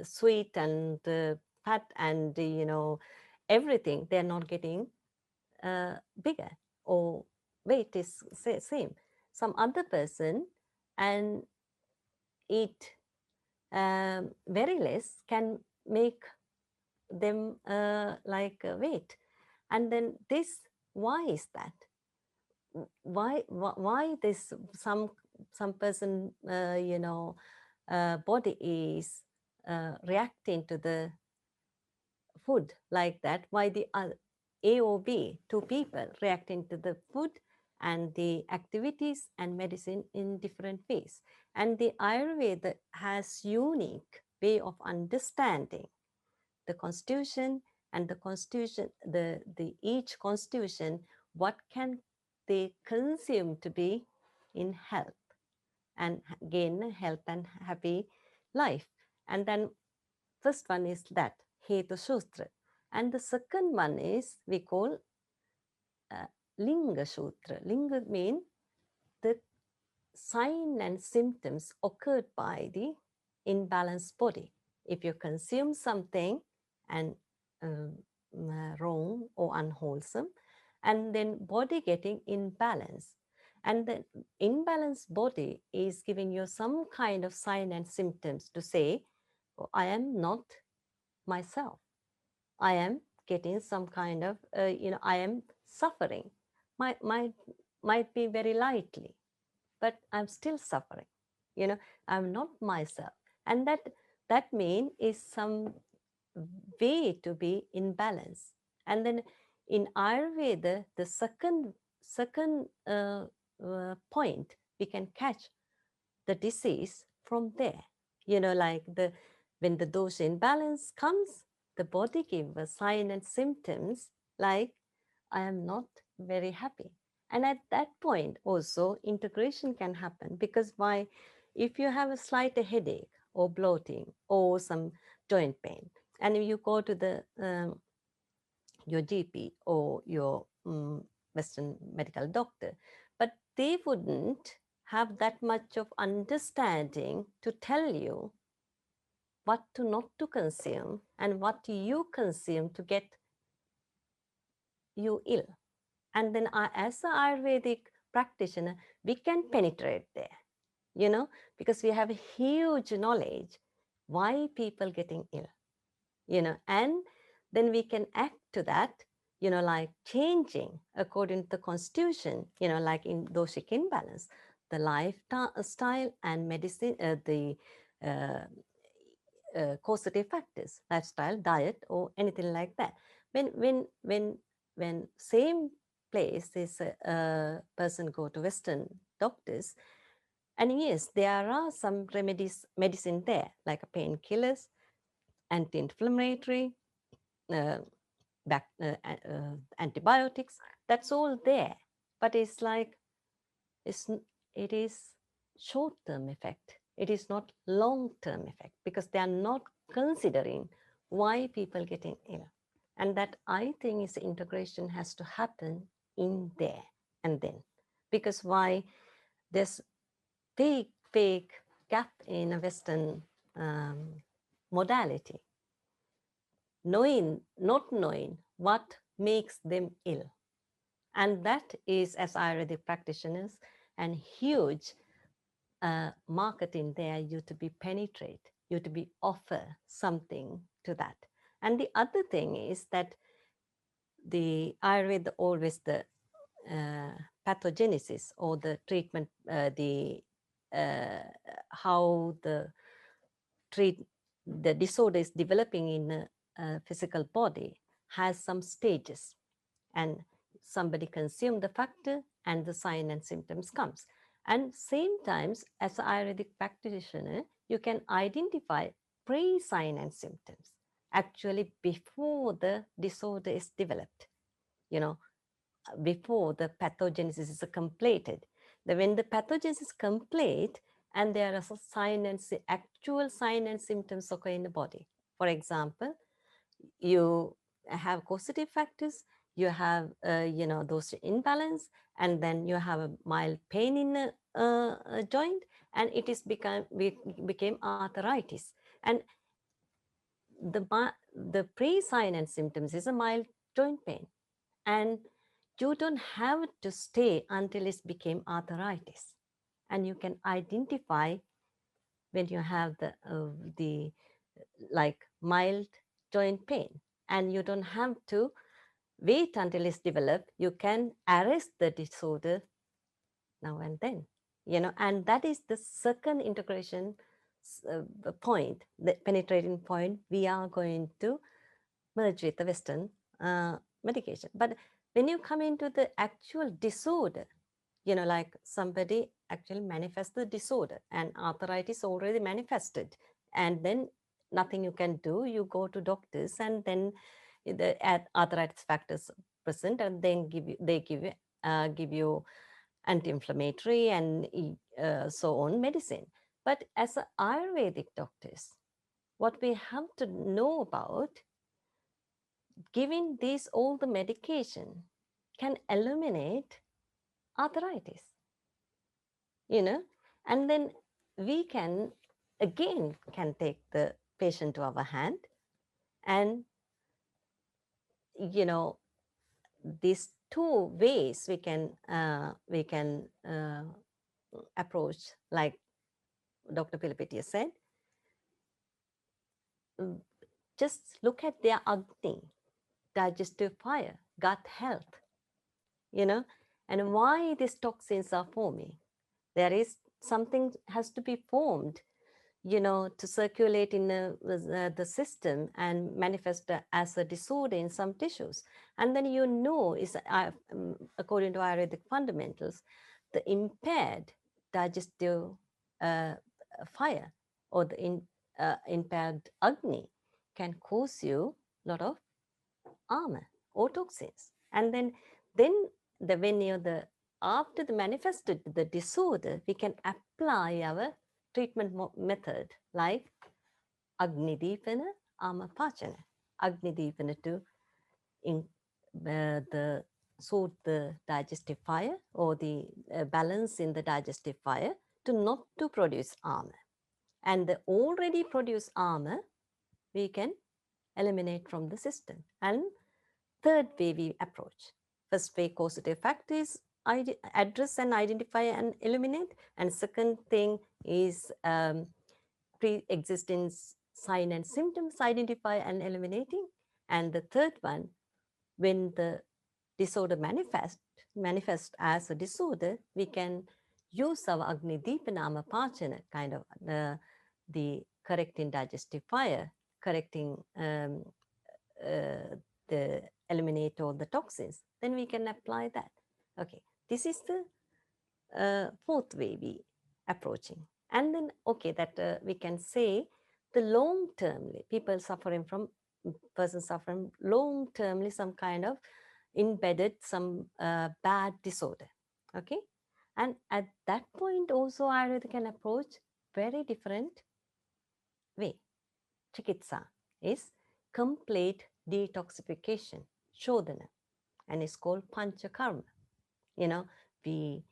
C: sweet and fat and, everything, they're not getting bigger or weight is same. Some other person and eat very less can make them weight. And then this, why is that? Why this some person body is reacting to the food like that? Why the A or B, two people reacting to the food and the activities and medicine in different ways? And the Ayurveda has unique way of understanding the constitution, and the constitution, the each constitution, what can they consume to be in health and gain a health and happy life. And then first one is that Hetu-sutra, and the second one is we call Lingashutra. Linga mean the sign and symptoms occurred by the imbalanced body. If you consume something and wrong or unwholesome, and then body getting imbalance, and the imbalanced body is giving you some kind of sign and symptoms to say, oh, I am not myself. I am getting some kind of, I am suffering. Might be very lightly, but I'm still suffering. I'm not myself. And that mean is some way to be in balance. And then in Ayurveda, the second point, we can catch the disease from there. Like when the dosha imbalance comes, the body gives a sign and symptoms like, I am not very happy. And at that point also integration can happen, because why? If you have a slight headache or bloating or some joint pain, and if you go to the your GP or your Western medical doctor, but they wouldn't have that much of understanding to tell you what to not to consume and what you consume to get you ill. And then as an Ayurvedic practitioner, we can penetrate there, because we have a huge knowledge why people getting ill, and then we can act to that, like changing according to the constitution, like in doshic imbalance, the lifestyle and medicine, the causative factors, lifestyle, diet, or anything like that. When same place is a person go to Western doctors, and yes, there are some remedies, medicine there, like painkillers, anti-inflammatory, antibiotics, that's all there. But it's like, it is short-term effect. It is not long-term effect, because they are not considering why people getting ill. And that, I think, is integration has to happen in there and then. Because why? There's big gap in a Western modality. Not knowing what makes them ill. And that is, as Ayurvedic practitioners, and huge market in there, you to be penetrate, you to be offer something to that. And the other thing is that the Ayurveda always the pathogenesis or the treatment, how the disorder is developing in a physical body has some stages, and somebody consume the factor and the sign and symptoms comes. And same times, as an Ayurvedic practitioner, you can identify pre-sign and symptoms, actually before the disorder is developed. before the pathogenesis is completed. When the pathogenesis is complete and there are actual sign and symptoms occur in the body. For example, you have causative factors, you have those imbalance, and then you have a mild pain in a joint, and it became arthritis. And the pre-sign and symptoms is a mild joint pain, and you don't have to stay until it became arthritis. And you can identify when you have the like mild joint pain, and you don't have to wait until it's developed. You can arrest the disorder now and then, and that is the second integration point, the penetrating point we are going to merge with the Western medication. But when you come into the actual disorder, like somebody actually manifests the disorder and arthritis already manifested, and then nothing you can do, you go to doctors, and then the arthritis factors present, and then they give you anti-inflammatory and so on medicine. But as Ayurvedic doctors, what we have to know about, giving these all the medication can eliminate arthritis, and then we can take the patient to our hand, and these two ways we can approach, like Dr. Pilapitiya said. Just look at their Agni, digestive fire, gut health, and why these toxins are forming. There is something has to be formed, to circulate in the system and manifest as a disorder in some tissues. And then is according to Ayurvedic fundamentals, the impaired digestive fire or the impaired Agni can cause you a lot of armor or toxins. And then when after the manifested the disorder, we can apply our treatment method like Agni Deepana, Ama Pachana. Agni Deepana to sort the digestive fire, or the balance in the digestive fire, to not to produce armor. And the already produced armor we can eliminate from the system. And third way we approach. First way, causative factors, address and identify and eliminate. And second thing is pre-existing sign and symptoms, identify and eliminating. And the third one, when the disorder manifest as a disorder, we can use our Agni Deepanama Pachana, kind of the correcting digestive fire, correcting the eliminate all the toxins, then we can apply that. Okay, this is the fourth way we approaching. And then, okay, that we can say the long-termly, persons suffering long-termly some kind of embedded some bad disorder. Okay, and at that point also Ayurveda can approach very different way. Chikitsa is complete detoxification, Shodhana, and it's called Panchakarma. We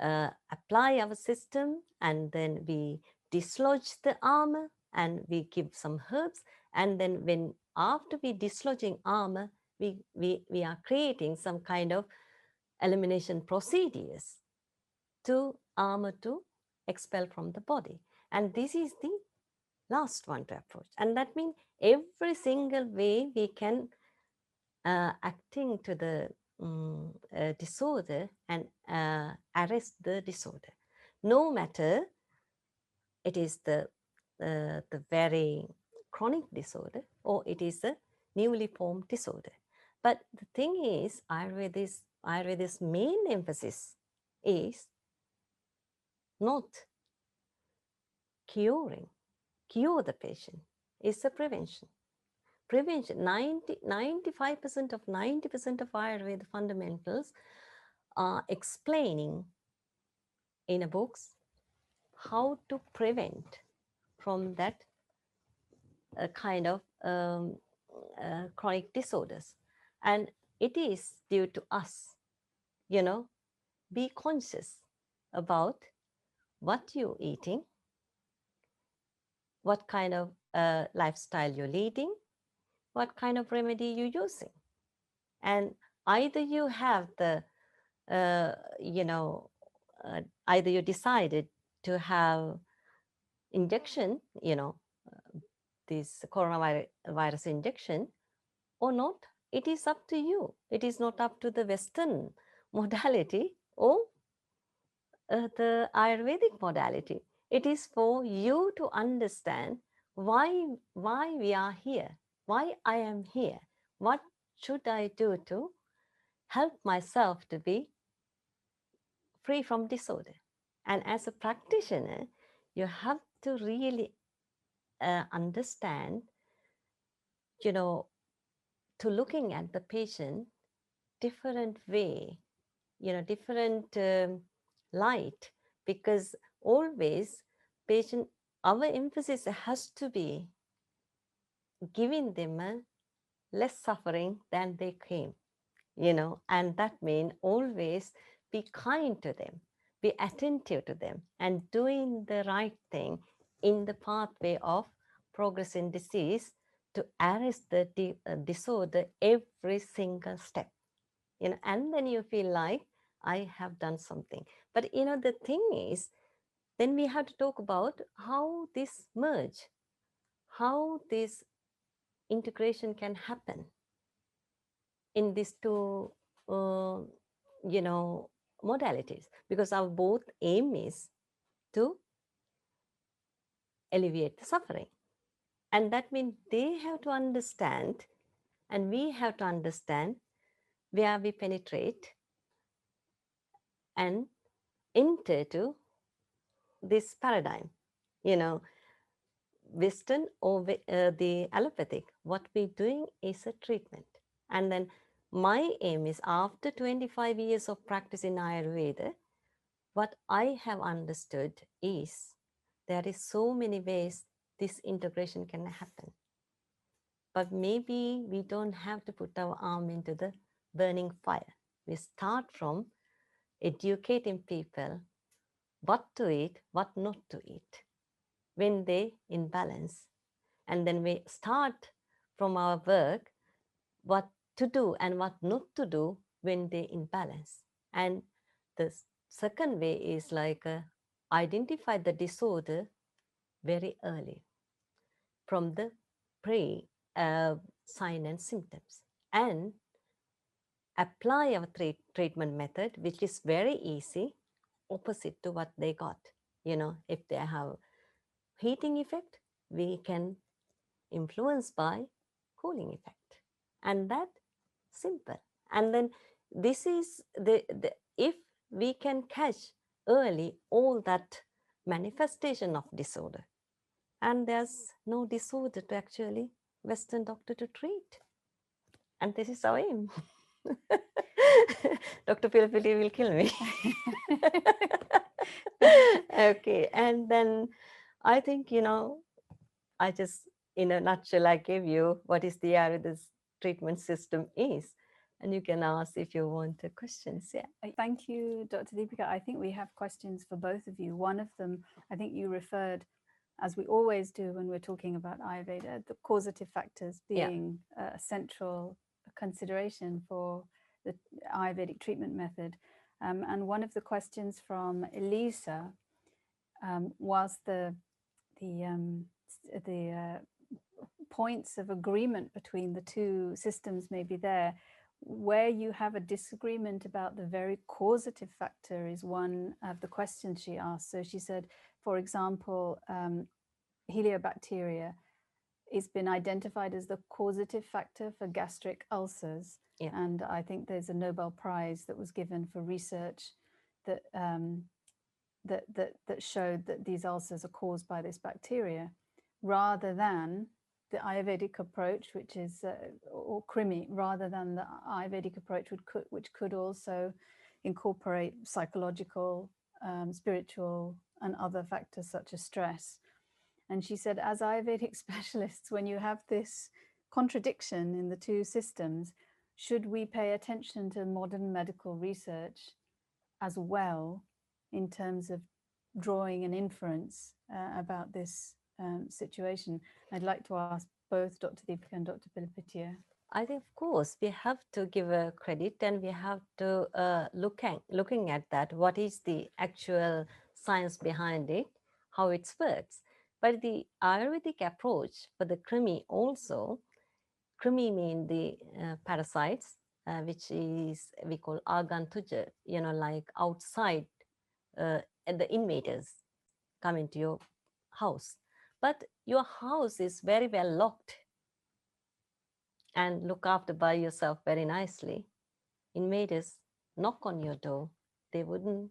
C: apply our system, and then we dislodge the armor, and we give some herbs, and then after we dislodging armor, we are creating some kind of elimination procedures to armor to expel from the body. And this is the last one to approach. And that means every single way we can acting to the disorder and arrest the disorder, no matter it is the very chronic disorder or it is a newly formed disorder. But the thing is, Ayurveda's main emphasis is not cure the patient, it's a prevention. prevention. 95% of 90% of Ayurveda fundamentals are explaining in a books how to prevent from that kind of chronic disorders. And it is due to us, be conscious about what you're eating, what kind of lifestyle you're leading, what kind of remedy you're using. And either you have the, either you decided to have injection, this coronavirus injection or not, it is up to you. It is not up to the Western modality or the Ayurvedic modality. It is for you to understand why we are here, why I am here, what should I do to help myself to be free from disorder. And as a practitioner, you have to really understand, to looking at the patient different way, different light, because always patient, our emphasis has to be giving them a less suffering than they came, and that means always be kind to them, be attentive to them, and doing the right thing in the pathway of progressing disease to arrest the disorder every single step, and then you feel like I have done something. But the thing is, then we have to talk about how this merge, how this integration can happen in these two modalities, because our both aim is to alleviate the suffering. And that means they have to understand, and we have to understand where we penetrate and enter to this paradigm, Western or the allopathic. What we're doing is a treatment. And then my aim is, after 25 years of practice in Ayurveda, what I have understood is there is so many ways this integration can happen. But maybe we don't have to put our arm into the burning fire. We start from educating people what to eat, what not to eat, when they in balance. And then we start from our work what to do and what not to do when they in balance. And the second way is like identify the disorder very early from the pre sign and symptoms, and apply our treatment method, which is very easy, opposite to what they got. If they have heating effect, we can influence by cooling effect, and that simple. And then this is the if we can catch early all that manifestation of disorder, and there's no disorder to actually Western doctor to treat, and this is our aim. Dr. Pilapitiya will kill me. Okay, and then I think, I just, in a nutshell, I gave you what is the Ayurvedic treatment system is. And you can ask if you want questions. Yeah.
A: Thank you, Dr. Deepika. I think we have questions for both of you. One of them, I think you referred, as we always do when we're talking about Ayurveda, the causative factors being a central consideration for the Ayurvedic treatment method. And one of the questions from Elisa was the points of agreement between the two systems may be there. Where you have a disagreement about the very causative factor is one of the questions she asked. So she said, for example, Helicobacter has been identified as the causative factor for gastric ulcers.
C: Yeah.
A: And I think there's a Nobel Prize that was given for research that that showed that these ulcers are caused by this bacteria, rather than the Ayurvedic approach, which is or Krimi, rather than the Ayurvedic approach, which could also incorporate psychological, spiritual, and other factors such as stress. And she said, as Ayurvedic specialists, when you have this contradiction in the two systems, should we pay attention to modern medical research as well in terms of drawing an inference about this situation? I'd like to ask both Dr. Deepika and Dr. Pilapitiya.
C: I think, of course, we have to give a credit, and we have to looking at that. What is the actual science behind it, how it works? But the Ayurvedic approach for the Krimi also, Krimi mean the parasites, which is we call agantuja, like outside, and the invaders come into your house. But your house is very well locked and look after by yourself very nicely. Invaders knock on your door, they wouldn't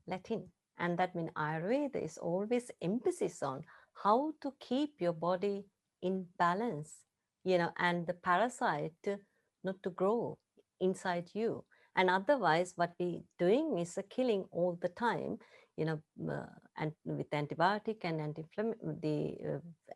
C: let in. And that means Ayurveda is always emphasis on how to keep your body in balance, and the parasite not to grow inside you. And otherwise, what we doing is a killing all the time, and with antibiotic and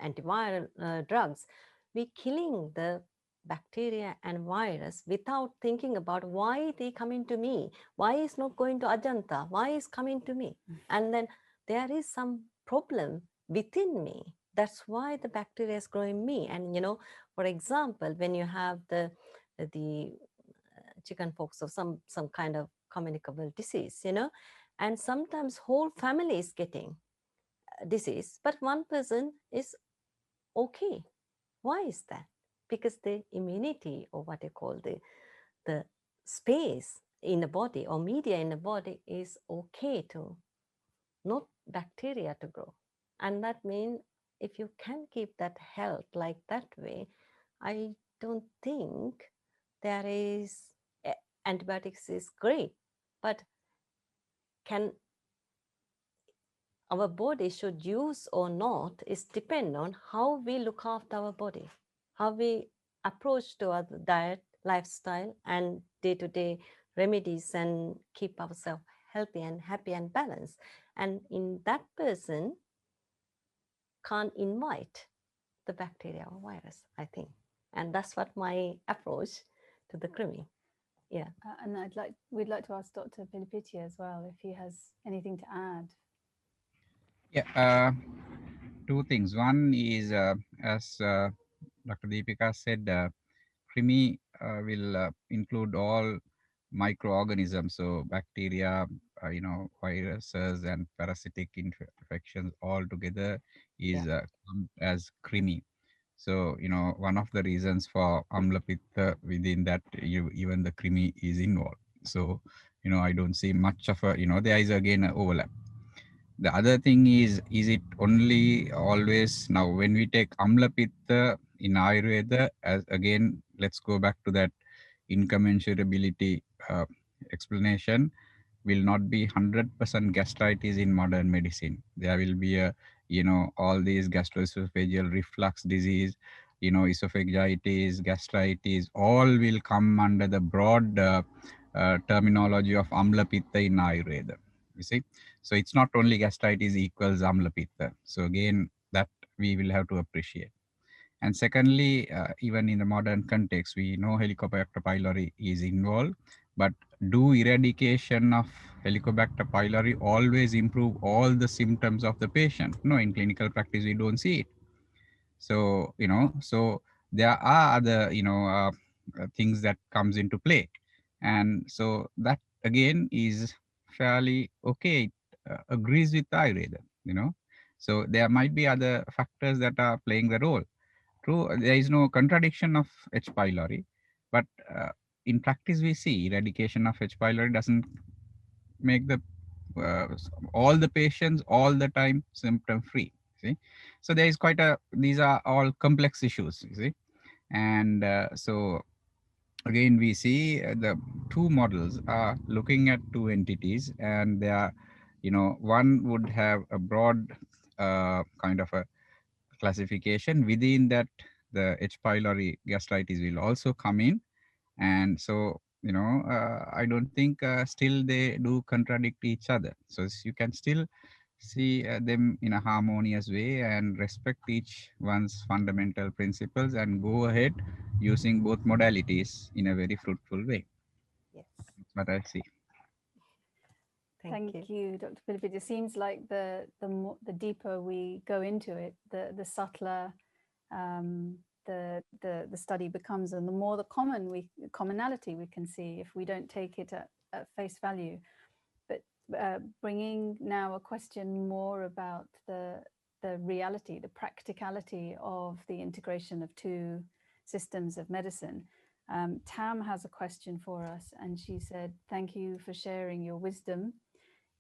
C: antiviral drugs, we killing the bacteria and virus without thinking about why they coming to me, why is not going to Ajanta, why is coming to me, and then there is some problem within me. That's why the bacteria is growing me. And for example, when you have the chicken pox or some kind of communicable disease, and sometimes whole family is getting disease, but one person is okay. Why is that? Because the immunity, or what you call the space in the body or media in the body is okay to not bacteria to grow. And that means if you can keep that health like that way, I don't think there is antibiotics is great, but can our body should use or not is depend on how we look after our body, how we approach to our diet, lifestyle, and day-to-day remedies, and keep ourselves healthy and happy and balanced. And in that person can't invite the bacteria or virus, I think. And that's what my approach to the Krimi. Yeah.
A: And we'd like to ask Dr. Pilapitiya as well, if he has anything to add.
D: Yeah, two things. One is, as Dr. Deepika said, Krimi will include all microorganisms, so bacteria, viruses and parasitic infections all together is clumped as Krimi. So, one of the reasons for Amlapitta within that, even the Krimi is involved. So, I don't see much of a, there is again an overlap. The other thing is it only always, now when we take Amlapitta in Ayurveda, as again, let's go back to that incommensurability explanation, will not be 100% gastritis in modern medicine. There will be all these gastroesophageal reflux disease, esophagitis, gastritis, all will come under the broad terminology of Amlapitta in Ayurveda. You see, so it's not only gastritis equals Amlapitta. So again, that we will have to appreciate. And secondly, even in the modern context, we know Helicobacter pylori is involved, but do eradication of Helicobacter pylori always improve all the symptoms of the patient? No, in clinical practice, we don't see it. So, so there are other, things that comes into play. And so that again is fairly okay. It agrees with Ayurveda, So there might be other factors that are playing the role. True, there is no contradiction of H. pylori, but in practice we see eradication of H. pylori doesn't make the all the patients all the time symptom free. See, so there is quite these are all complex issues. You see, and so again we see the two models are looking at two entities, and they are, one would have a broad kind of a classification. Within that, the H. pylori gastritis will also come in. And so, I don't think still they do contradict each other. So you can still see them in a harmonious way and respect each one's fundamental principles and go ahead using both modalities in a very fruitful way.
C: Yes.
D: That's what I see.
C: Thank you.
A: Thank you, Dr. Pilapitiya. It seems like the deeper we go into it, the subtler the study becomes, and the more the commonality we can see if we don't take it at face value. But bringing now a question more about the reality, the practicality of the integration of two systems of medicine. Tam has a question for us, and she said, "Thank you for sharing your wisdom.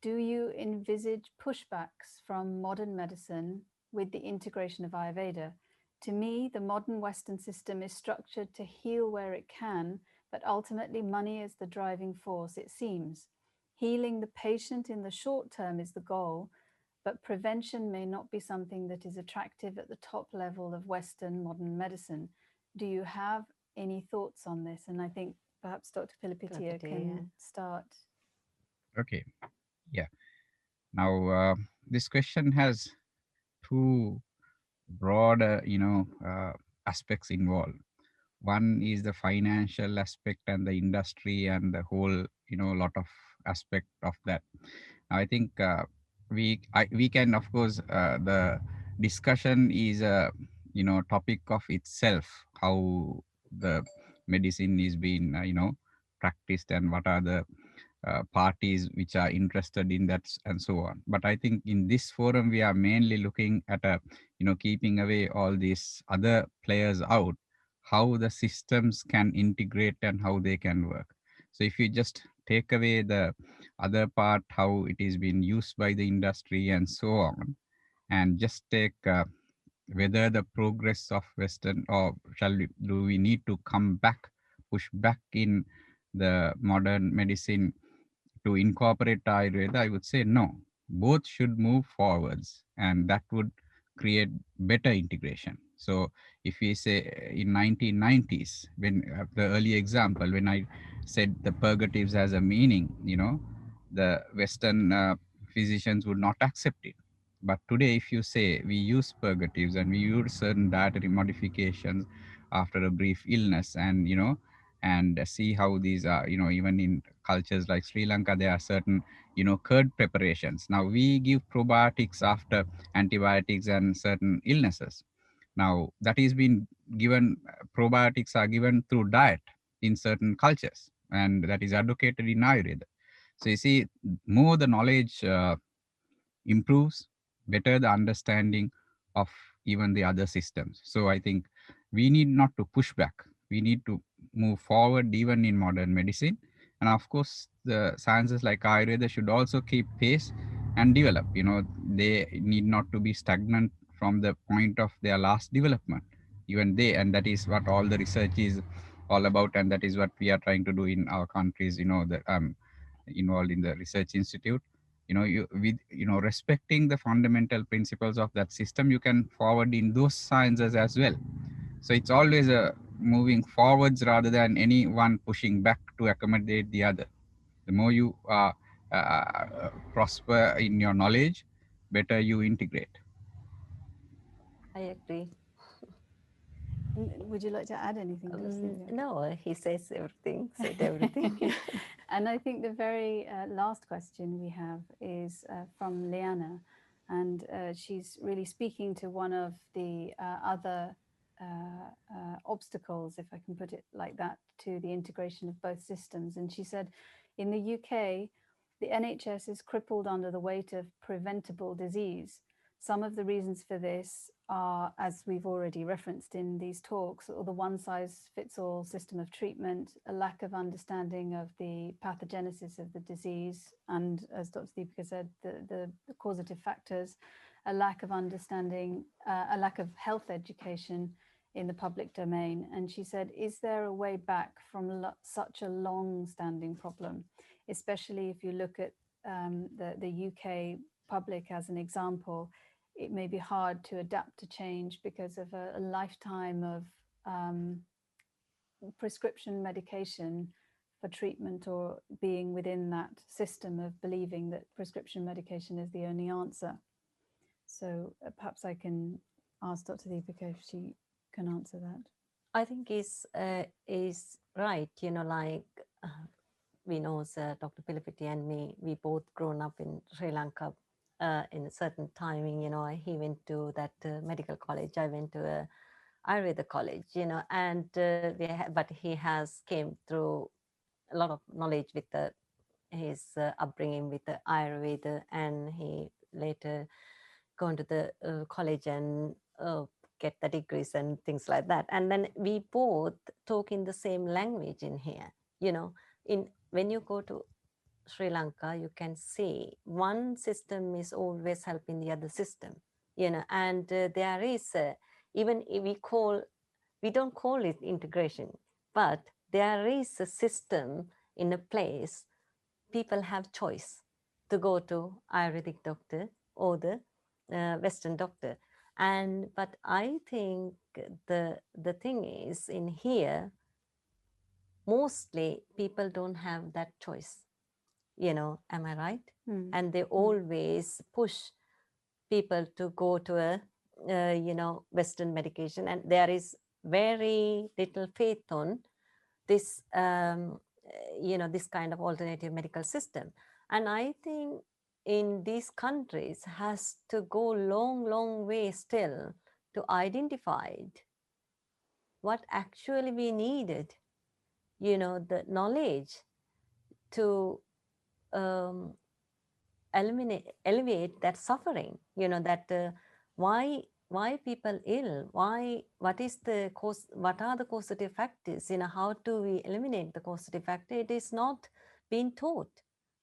A: Do you envisage pushbacks from modern medicine with the integration of Ayurveda? To me, the modern Western system is structured to heal where it can, but ultimately money is the driving force, it seems. Healing the patient in the short term is the goal, but prevention may not be something that is attractive at the top level of Western modern medicine. Do you have any thoughts on this?" And I think perhaps Dr. Pilapitiya can start.
D: Okay. Yeah. Now, this question has two broad, aspects involved. One is the financial aspect and the industry and the whole, lot of aspect of that. I think we can, of course, the discussion is a, topic of itself, how the medicine is being, practiced and what are the parties which are interested in that and so on. But I think in this forum, we are mainly looking at keeping away all these other players out, how the systems can integrate and how they can work. So if you just take away the other part, how it is being used by the industry and so on, and just take whether the progress of Western, or do we need to come back, push back in the modern medicine to incorporate Ayurveda, I would say no. Both should move forwards, and that would create better integration. So if we say in 1990s, when the early example, when I said the purgatives as a meaning, the Western physicians would not accept it. But today, if you say we use purgatives and we use certain dietary modifications after a brief illness, and see how these are, even in cultures like Sri Lanka, there are certain, curd preparations. Now we give probiotics after antibiotics and certain illnesses. Now that is being given, probiotics are given through diet in certain cultures, and that is advocated in Ayurveda. So you see, more the knowledge improves, better the understanding of even the other systems. So I think we need not to push back. We need to move forward even in modern medicine. And of course, the sciences like Ayurveda should also keep pace and develop. They need not to be stagnant from the point of their last development. Even they, and that is what all the research is all about, and that is what we are trying to do in our countries. That I'm involved in the research institute. Respecting the fundamental principles of that system, you can forward in those sciences as well. So it's always a moving forwards rather than any one pushing back to accommodate the other. The more you prosper in your knowledge, better you integrate.
C: I agree.
A: Would you like to add anything?
C: No, he says everything, said everything.
A: And I think the very last question we have is from Liana, and she's really speaking to one of the other obstacles, if I can put it like that, to the integration of both systems. And she said, in the UK, the NHS is crippled under the weight of preventable disease. Some of the reasons for this are, as we've already referenced in these talks, or the one-size-fits-all system of treatment, a lack of understanding of the pathogenesis of the disease, and as Dr. Deepika said, the causative factors, a lack of understanding, a lack of health education in the public domain. And she said, is there a way back from such a long-standing problem, especially if you look at the UK public as an example? it may be hard to adapt to change because of a lifetime of prescription medication for treatment, or being within that system of believing that prescription medication is the only answer. So perhaps I can ask Dr. Deepika if she can answer that.
C: I think is right. You know, like we know Dr. Pilapitiya and me, we both grown up in Sri Lanka in a certain timing. You know, he went to that medical college. I went to a Ayurveda college. You know, and but he has came through a lot of knowledge with his upbringing with the Ayurveda, and he later gone to the college and get the degrees and things like that. And then we both talk in the same language in here. You know, when you go to Sri Lanka, you can see one system is always helping the other system. You know, and there is even if we don't call it integration, but there is a system in a place. People have choice to go to Ayurvedic doctor or the Western doctor. But I think the thing is in here, mostly people don't have that choice. You know, am I right? And they always push people to go to a you know, Western medication, and there is very little faith on this you know, this kind of alternative medical system. And I think in these countries has to go long way still to identify what actually we needed, you know, the knowledge to alleviate that suffering, you know, that why people ill, what is the cause, what are the causative factors, you know, how do we eliminate the causative factor? It is not being taught,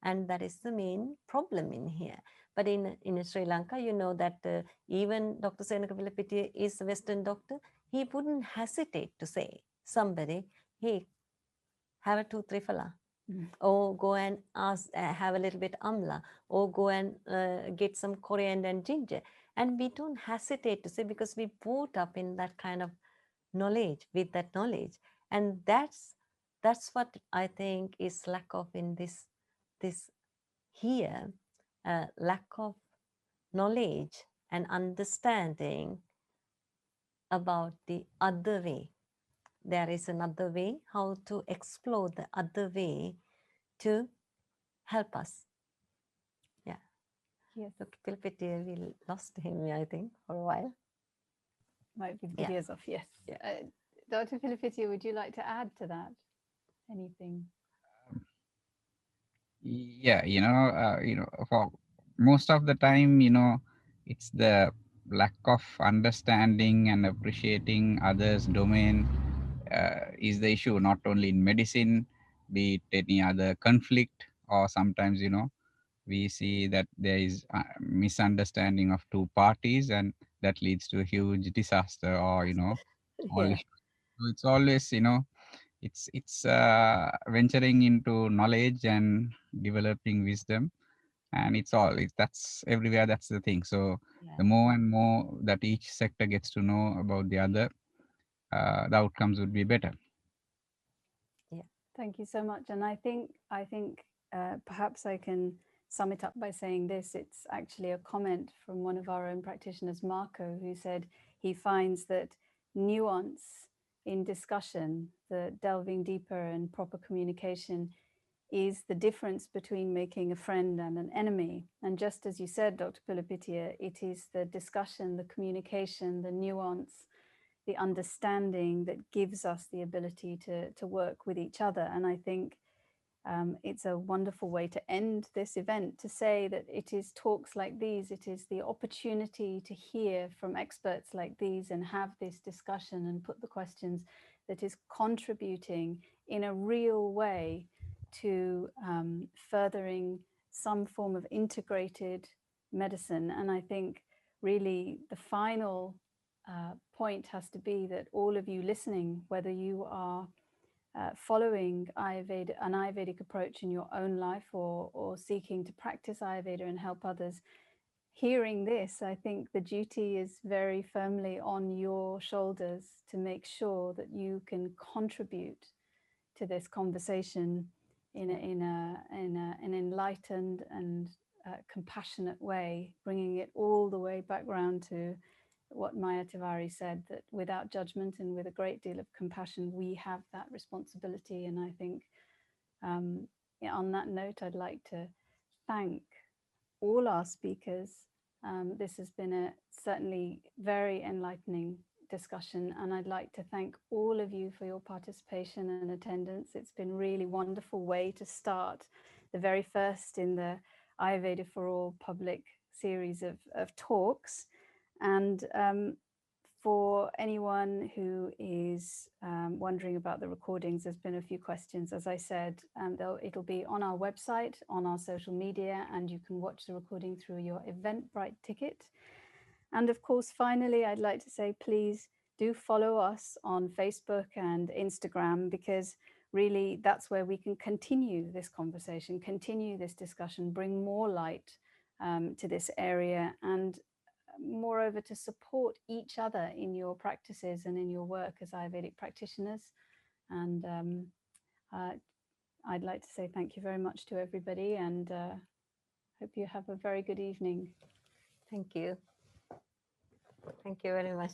C: and that is the main problem in here. But in Sri Lanka, you know, that even Dr. Senaka Pilapitiya is a Western doctor. He wouldn't hesitate to say somebody, hey, have a 2-3 fala, or go and ask, have a little bit amla, or go and get some coriander and ginger. And we don't hesitate to say, because we brought up in that kind of knowledge, with that knowledge. And that's what I think is lack of in this here, lack of knowledge and understanding about the other way. There is another way, how to explore the other way to help us. Yeah.
A: Yes.
C: Dr. Pilapitiya, we lost him, I think, for a while.
A: Might be the
C: Yeah.
A: videos off, yes.
C: Yeah.
A: Dr. Pilapitiya, would you like to add to that? Anything?
D: Yeah, for most of the time, it's the lack of understanding and appreciating others' domain is the issue, not only in medicine, be it any other conflict, or sometimes, we see that there is a misunderstanding of two parties, and that leads to a huge disaster, or, all
C: Yeah.
D: issues. So it's always, it's venturing into knowledge and developing wisdom, and that's everywhere. That's the thing. So
C: Yeah.
D: the more and more that each sector gets to know about the other, the outcomes would be better.
C: Yeah.
A: Thank you so much. And I think perhaps I can sum it up by saying this. It's actually a comment from one of our own practitioners, Marco, who said he finds that nuance in discussion, the delving deeper and proper communication, is the difference between making a friend and an enemy. And just as you said, Dr. Pilapitiya, it is the discussion, the communication, the nuance, the understanding that gives us the ability to work with each other. And I think it's a wonderful way to end this event, to say that it is talks like these, it is the opportunity to hear from experts like these and have this discussion and put the questions, that is contributing in a real way to furthering some form of integrated medicine. And I think really the final point has to be that all of you listening, whether you are following an Ayurvedic approach in your own life, or seeking to practice Ayurveda and help others, hearing this, I think the duty is very firmly on your shoulders to make sure that you can contribute to this conversation in an enlightened and compassionate way, bringing it all the way back round to what Maya Tiwari said, that without judgment and with a great deal of compassion, we have that responsibility. And I think on that note, I'd like to thank all our speakers. This has been a certainly very enlightening discussion, and I'd like to thank all of you for your participation and attendance. It's been really wonderful way to start the very first in the Ayurveda For All public series of talks. And for anyone who is wondering about the recordings, there's been a few questions. As I said, it'll be on our website, on our social media, and you can watch the recording through your Eventbrite ticket. And of course, finally, I'd like to say, please do follow us on Facebook and Instagram, because really that's where we can continue this conversation, continue this discussion, bring more light to this area, and moreover to support each other in your practices and in your work as Ayurvedic practitioners. And I'd like to say thank you very much to everybody, and hope you have a very good evening.
C: Thank you. Thank you very much.